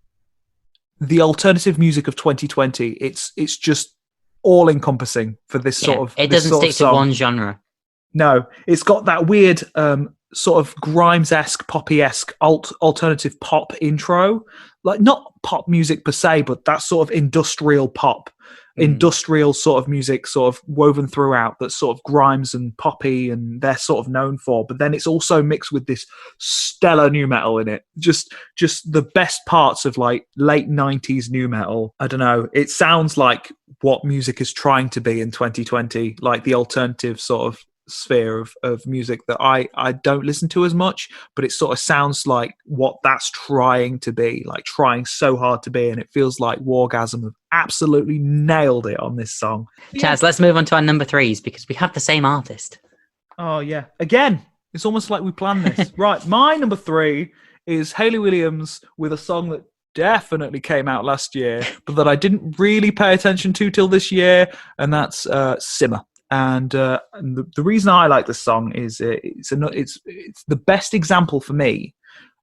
the alternative music of 2020. It's just all encompassing for this sort of. It doesn't stick to one genre. No, it's got that weird sort of Grimes-esque, poppy-esque alternative pop intro, like not pop music per se, but that sort of industrial pop, industrial sort of music sort of woven throughout that sort of Grimes and Poppy and they're sort of known for. But then it's also mixed with this stellar new metal in it. Just the best parts of like late 90s new metal. I don't know. It sounds like what music is trying to be in 2020, like the alternative sort of sphere of music that I don't listen to as much, but it sort of sounds like what that's trying to be, like trying so hard to be, and it feels like Wargasm have absolutely nailed it on this song. Chazz, let's move on to our number threes because we have the same artist. Oh yeah, again, it's almost like we planned this. Right, my number 3 is Hayley Williams with a song that definitely came out last year, but that I didn't really pay attention to till this year, and that's Simmer. And the reason I like this song is it's the best example for me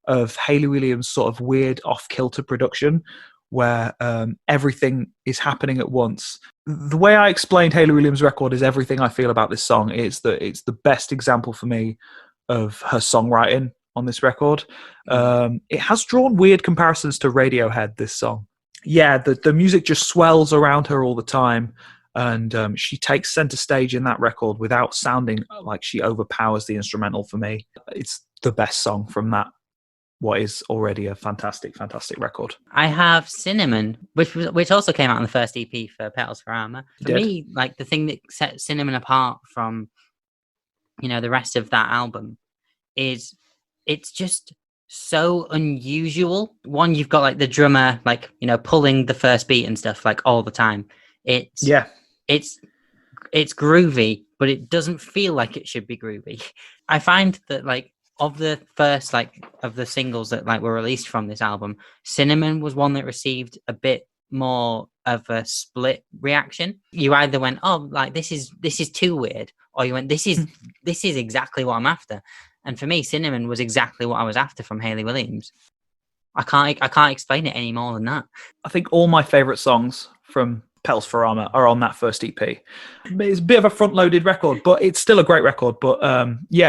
of Hayley Williams' sort of weird off-kilter production where everything is happening at once. The way I explained Hayley Williams' record is everything I feel about this song. It's the best example for me of her songwriting on this record. It has drawn weird comparisons to Radiohead, this song. Yeah, the music just swells around her all the time. And she takes center stage in that record without sounding like she overpowers the instrumental for me. It's the best song from that, what is already a fantastic, fantastic record. I have Cinnamon, which also came out on the first EP for Petals for Armor. For me, like the thing that sets Cinnamon apart from, the rest of that album is it's just so unusual. One, you've got like the drummer, like, pulling the first beat and stuff like all the time. It's groovy, but it doesn't feel like it should be groovy. I find that like of the first of the singles that like were released from this album, Cinnamon was one that received a bit more of a split reaction. You either went, oh, like this is too weird, or you went, this is exactly what I'm after. And for me, Cinnamon was exactly what I was after from Hayley Williams. I can't explain it any more than that. I think all my favorite songs from Petals for Armor are on that first EP. It's a bit of a front-loaded record, but it's still a great record. But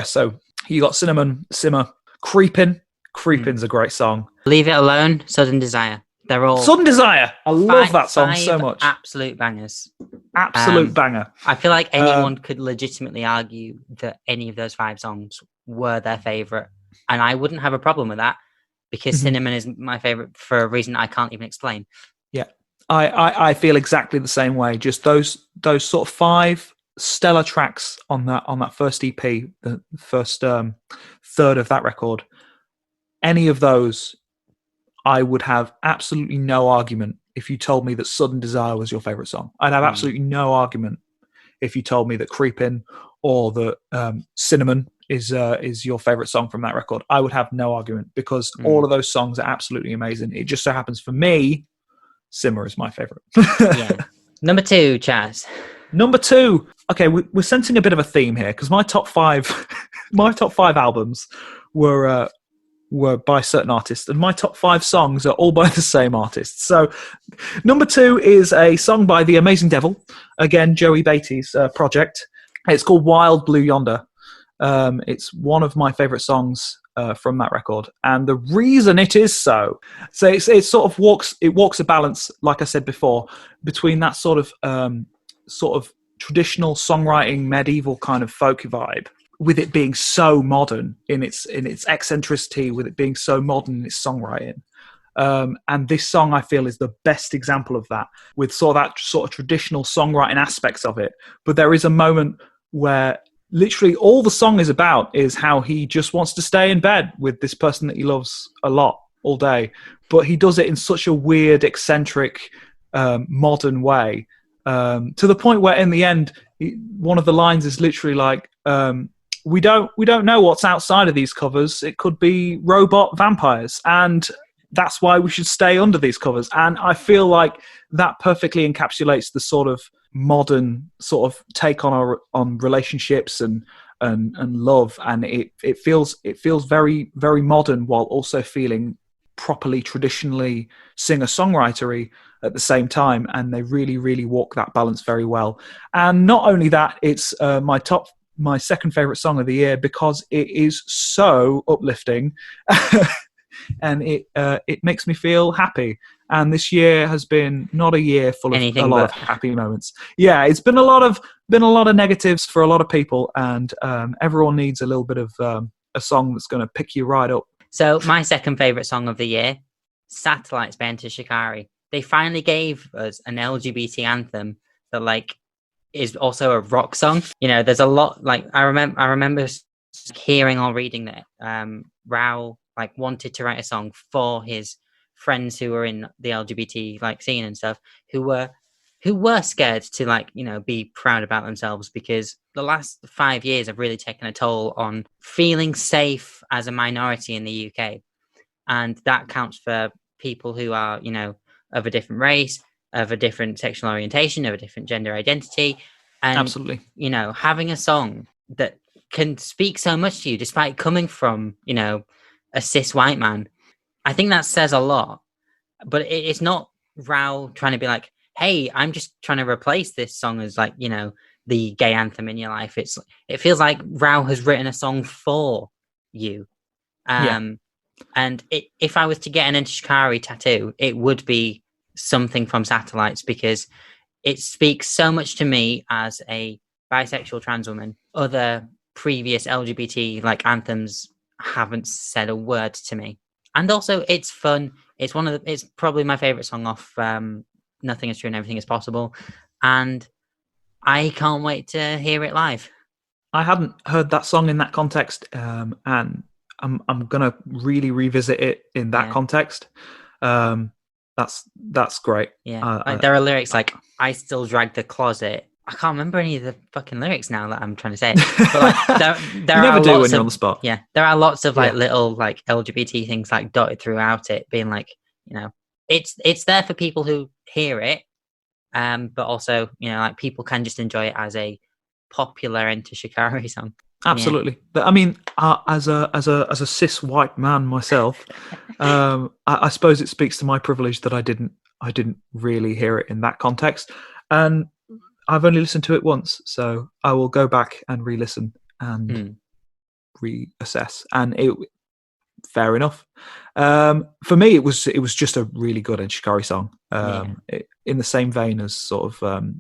so you got Cinnamon, Simmer, Creepin'. Creepin's a great song. Leave It Alone, Sudden Desire. They're all Sudden Desire. I love that song so much. Absolute bangers. Absolute banger. I feel like anyone could legitimately argue that any of those 5 songs were their favorite, and I wouldn't have a problem with that because Cinnamon is my favorite for a reason I can't even explain. Yeah. I feel exactly the same way. Just those sort of 5 stellar tracks on that first EP, the first third of that record. Any of those, I would have absolutely no argument if you told me that Sudden Desire was your favorite song. I'd have absolutely no argument if you told me that Creepin' or that Cinnamon is your favorite song from that record. I would have no argument because all of those songs are absolutely amazing. It just so happens for me, Simmer is my favorite. Yeah. Number 2, Chazz. Number 2. Okay, we're sensing a bit of a theme here because my top 5 albums were were by certain artists, and my top 5 songs are all by the same artist. So number 2 is a song by The Amazing Devil, again Joey Beatty's project. It's called Wild Blue Yonder. It's one of my favourite songs from that record, and the reason it is so it sort of walks a balance, like I said before, between that sort of traditional songwriting, medieval kind of folky vibe, with it being so modern in its eccentricity, with it being so modern in its songwriting. And this song, I feel, is the best example of that, with sort of traditional songwriting aspects of it. But there is a moment where literally all the song is about is how he just wants to stay in bed with this person that he loves a lot all day. But he does it in such a weird, eccentric, modern way, to the point where in the end, one of the lines is literally like, we don't know what's outside of these covers. It could be robot vampires, and that's why we should stay under these covers. And I feel like that perfectly encapsulates the sort of modern sort of take on relationships and love, and it feels very, very modern while also feeling properly traditionally singer-songwritery at the same time. And they really, really walk that balance very well. And not only that, it's my second favorite song of the year because it is so uplifting and it makes me feel happy. And this year has been not a year full of a lot of happy moments. Yeah, it's been a lot of negatives for a lot of people, and everyone needs a little bit of a song that's going to pick you right up. So my second favorite song of the year, Satellites by Enter Shikari. They finally gave us an LGBT anthem that is also a rock song. You know, there's a lot, I remember hearing or reading that Rao wanted to write a song for his friends who were in the LGBT scene and stuff, who were scared to be proud about themselves, because the last 5 years have really taken a toll on feeling safe as a minority in the UK. And that counts for people who are, of a different race, of a different sexual orientation, of a different gender identity. And, absolutely, having a song that can speak so much to you despite coming from, a cis white man, I think that says a lot. But it's not Rao trying to be like, hey, I'm just trying to replace this song as the gay anthem in your life. It feels like Rao has written a song for you. And if I was to get an Enter Shikari tattoo, it would be something from Satellites, because it speaks so much to me as a bisexual trans woman. Other previous LGBT anthems haven't said a word to me. And also it's fun. It's probably my favorite song off Nothing Is True and Everything Is Possible. And I can't wait to hear it live. I hadn't heard that song in that context, and I'm gonna really revisit it in that context. That's great. Yeah, there are lyrics like "I still drag the closet." I can't remember any of the fucking lyrics now that I'm trying to say it. But there you never do when you're on the spot. Yeah, there are lots of little LGBT things dotted throughout it, being it's there for people who hear it, but also people can just enjoy it as a popular Enter Shikari song. Absolutely. Yeah. I mean, as a cis white man myself, I suppose it speaks to my privilege that I didn't really hear it in that context, and I've only listened to it once, so I will go back and re-listen and reassess. And fair enough. For me, it was just a really good Enter Shikari song. In the same vein as sort of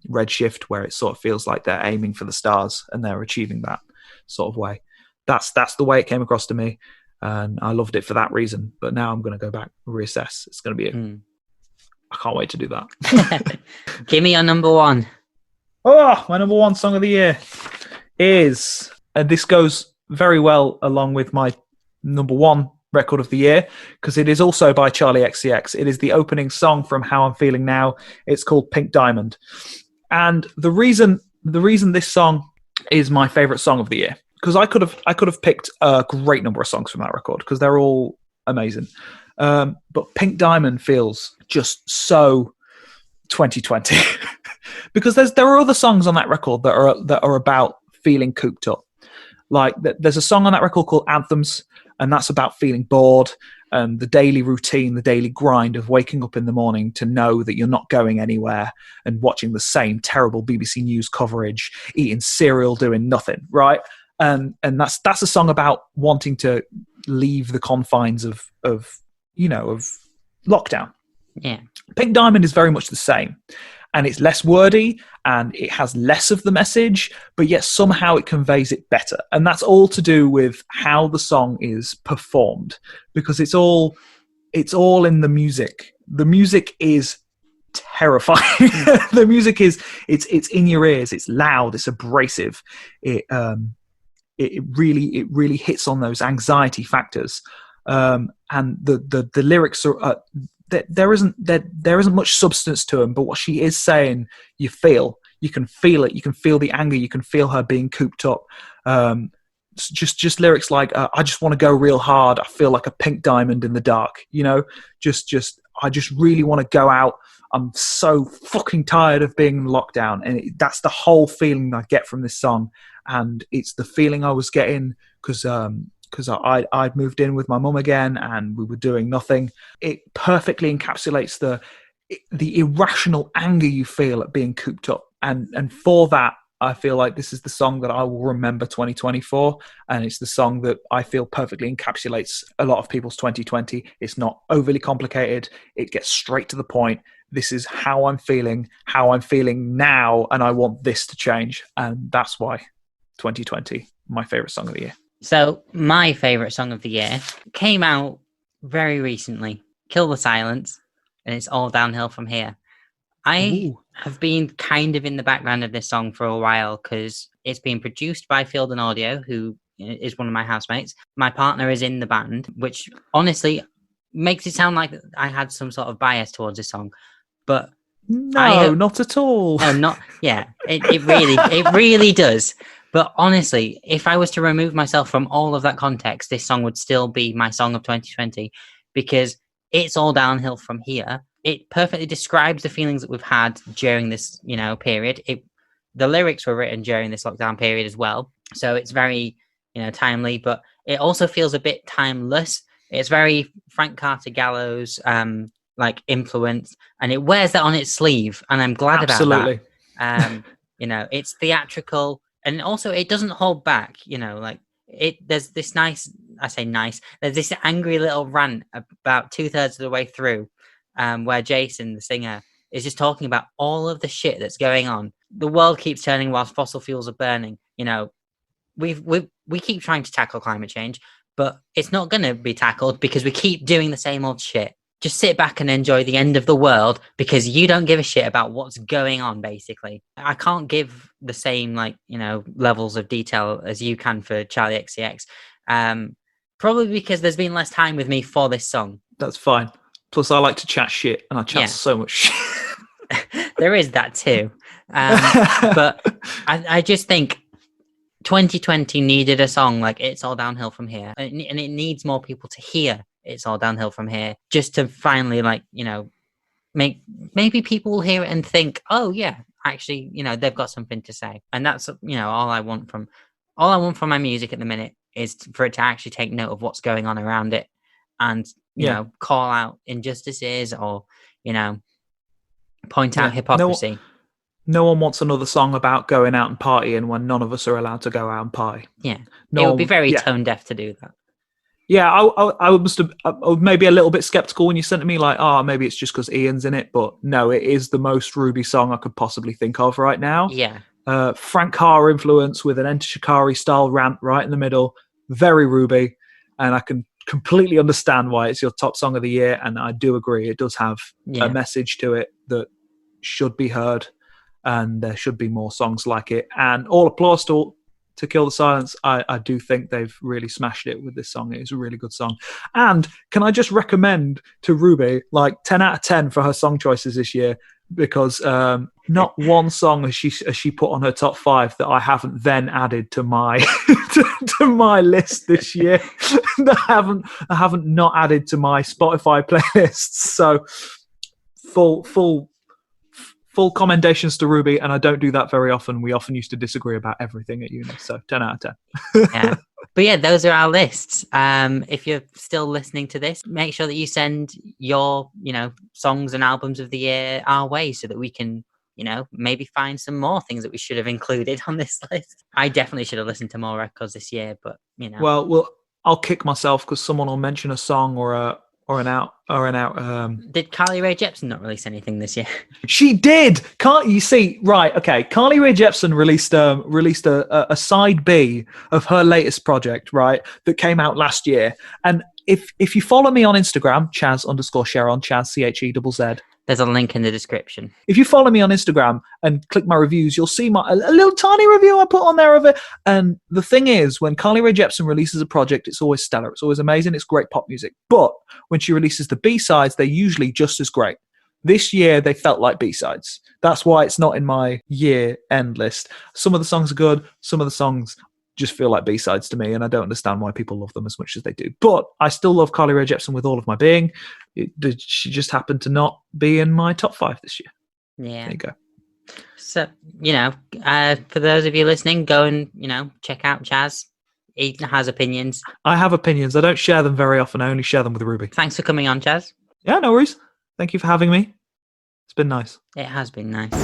Redshift, where it sort of feels like they're aiming for the stars and they're achieving that sort of way. That's the way it came across to me, and I loved it for that reason. But now I'm going to go back and reassess. It's going to be I can't wait to do that. Give me your number one. Oh, my number one song of the year is, and this goes very well along with my number one record of the year, because it is also by Charlie XCX. It is the opening song from How I'm Feeling Now. It's called Pink Diamond. And the reason this song is my favorite song of the year, because I could have picked a great number of songs from that record, because they're all amazing. But Pink Diamond feels just so 2020. Because there are other songs on that record that are about feeling cooped up. Like, there's a song on that record called Anthems, and that's about feeling bored and the daily routine, the daily grind of waking up in the morning to know that you're not going anywhere and watching the same terrible BBC News coverage, eating cereal, doing nothing, right? And that's a song about wanting to leave the confines of lockdown. Yeah. Pink Diamond is very much the same, and it's less wordy and it has less of the message, but yet somehow it conveys it better. And that's all to do with how the song is performed, because it's all in the music. The music is terrifying. The music is it's in your ears. It's loud. It's abrasive. It really hits on those anxiety factors. And the lyrics are there isn't much substance to them, but what she is saying, you can feel it. You can feel the anger. You can feel her being cooped up. Just lyrics like, I just want to go real hard. I feel like a pink diamond in the dark, I just really want to go out. I'm so fucking tired of being in lockdown. And that's the whole feeling I get from this song. And it's the feeling I was getting because I'd moved in with my mum again and we were doing nothing. It perfectly encapsulates the irrational anger you feel at being cooped up. And for that, I feel like this is the song that I will remember 2024. And it's the song that I feel perfectly encapsulates a lot of people's 2020. It's not overly complicated. It gets straight to the point. This is how I'm feeling now, and I want this to change. And that's why 2020, my favorite song of the year. So my favorite song of the year came out very recently, Kill the Silence, and it's all downhill from here. I have been kind of in the background of this song for a while because it's been produced by Field and Audio, who is one of my housemates. My partner is in the band, which honestly makes it sound like I had some sort of bias towards this song. But no, not at all. No, not yeah. It really does. But honestly, if I was to remove myself from all of that context, this song would still be my song of 2020 because it's all downhill from here. It perfectly describes the feelings that we've had during this, period. The lyrics were written during this lockdown period as well. So it's very, timely, but it also feels a bit timeless. It's very Frank Carter Gallows, influence, and it wears that on its sleeve. And I'm glad about that. It's theatrical. And also, it doesn't hold back, there's this there's this angry little rant about 2/3 of the way through, where Jason, the singer, is just talking about all of the shit that's going on. The world keeps turning whilst fossil fuels are burning. We keep trying to tackle climate change, but it's not going to be tackled because we keep doing the same old shit. Just sit back and enjoy the end of the world because you don't give a shit about what's going on, basically. I can't give the same, levels of detail as you can for Charlie XCX. Probably because there's been less time with me for this song. That's fine. Plus, I like to chat shit, and I chat so much shit. There is that too. But I just think 2020 needed a song like It's All Downhill From Here. And it needs more people to hear It's All Downhill From Here, just to finally, maybe people will hear it and think, oh yeah, actually, they've got something to say. And that's, all I want from my music at the minute is for it to actually take note of what's going on around it and, call out injustices or, point out hypocrisy. No one wants another song about going out and partying when none of us are allowed to go out and party. Yeah. It would be very tone deaf to do that. Yeah, I was maybe a little bit skeptical when you sent it to me, maybe it's just because Ian's in it, but no, it is the most Ruby song I could possibly think of right now. Yeah. Frank Carr influence with an Enter Shikari style rant right in the middle, very Ruby, and I can completely understand why it's your top song of the year, and I do agree, it does have a message to it that should be heard, and there should be more songs like it, and all applause to Kill the Silence. I do think they've really smashed it with this song. It is a really good song. And can I just recommend to Ruby 10 out of 10 for her song choices this year, because not one song has she put on her top 5 that I haven't then added to my to my list this year. I haven't not added to my Spotify playlists. So full full commendations to Ruby, and I don't do that very often. We often used to disagree about everything at uni, so 10 out of 10. Yeah. But yeah, those are our lists. If you're still listening to this, make sure that you send your, songs and albums of the year our way so that we can, maybe find some more things that we should have included on this list. I definitely should have listened to more records this year, but Well, I'll kick myself because someone will mention a song or an out. Did Carly Rae Jepsen not release anything this year? She did. Can't you see? Right. Okay. Carly Rae Jepsen released a side B of her latest project, right? That came out last year. And if you follow me on Instagram, Chazz_Cheron, Chazz CHEZZ. There's a link in the description. If you follow me on Instagram and click my reviews, you'll see a little tiny review I put on there of it. And the thing is, when Carly Rae Jepsen releases a project, it's always stellar. It's always amazing. It's great pop music. But when she releases the B-sides, they're usually just as great. This year, they felt like B-sides. That's why it's not in my year-end list. Some of the songs are good. Some of the songs just feel like B-sides to me, and I don't understand why people love them as much as they do. But I still love Carly Rae Jepsen with all of my being. She just happened to not be in my top 5 this year. Yeah. There you go. So, for those of you listening, go and, check out Chazz. He has opinions. I have opinions. I don't share them very often. I only share them with Ruby. Thanks for coming on, Chazz. Yeah, no worries. Thank you for having me. It's been nice. It has been nice.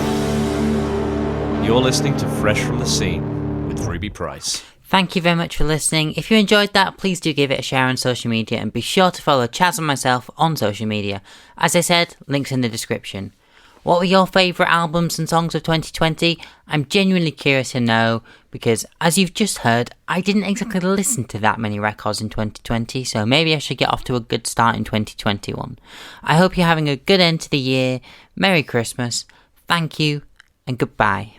You're listening to Fresh from the Scene with Ruby Price. Thank you very much for listening. If you enjoyed that, please do give it a share on social media and be sure to follow Chazz and myself on social media. As I said, links in the description. What were your favourite albums and songs of 2020? I'm genuinely curious to know because, as you've just heard, I didn't exactly listen to that many records in 2020, so maybe I should get off to a good start in 2021. I hope you're having a good end to the year. Merry Christmas. Thank you and goodbye.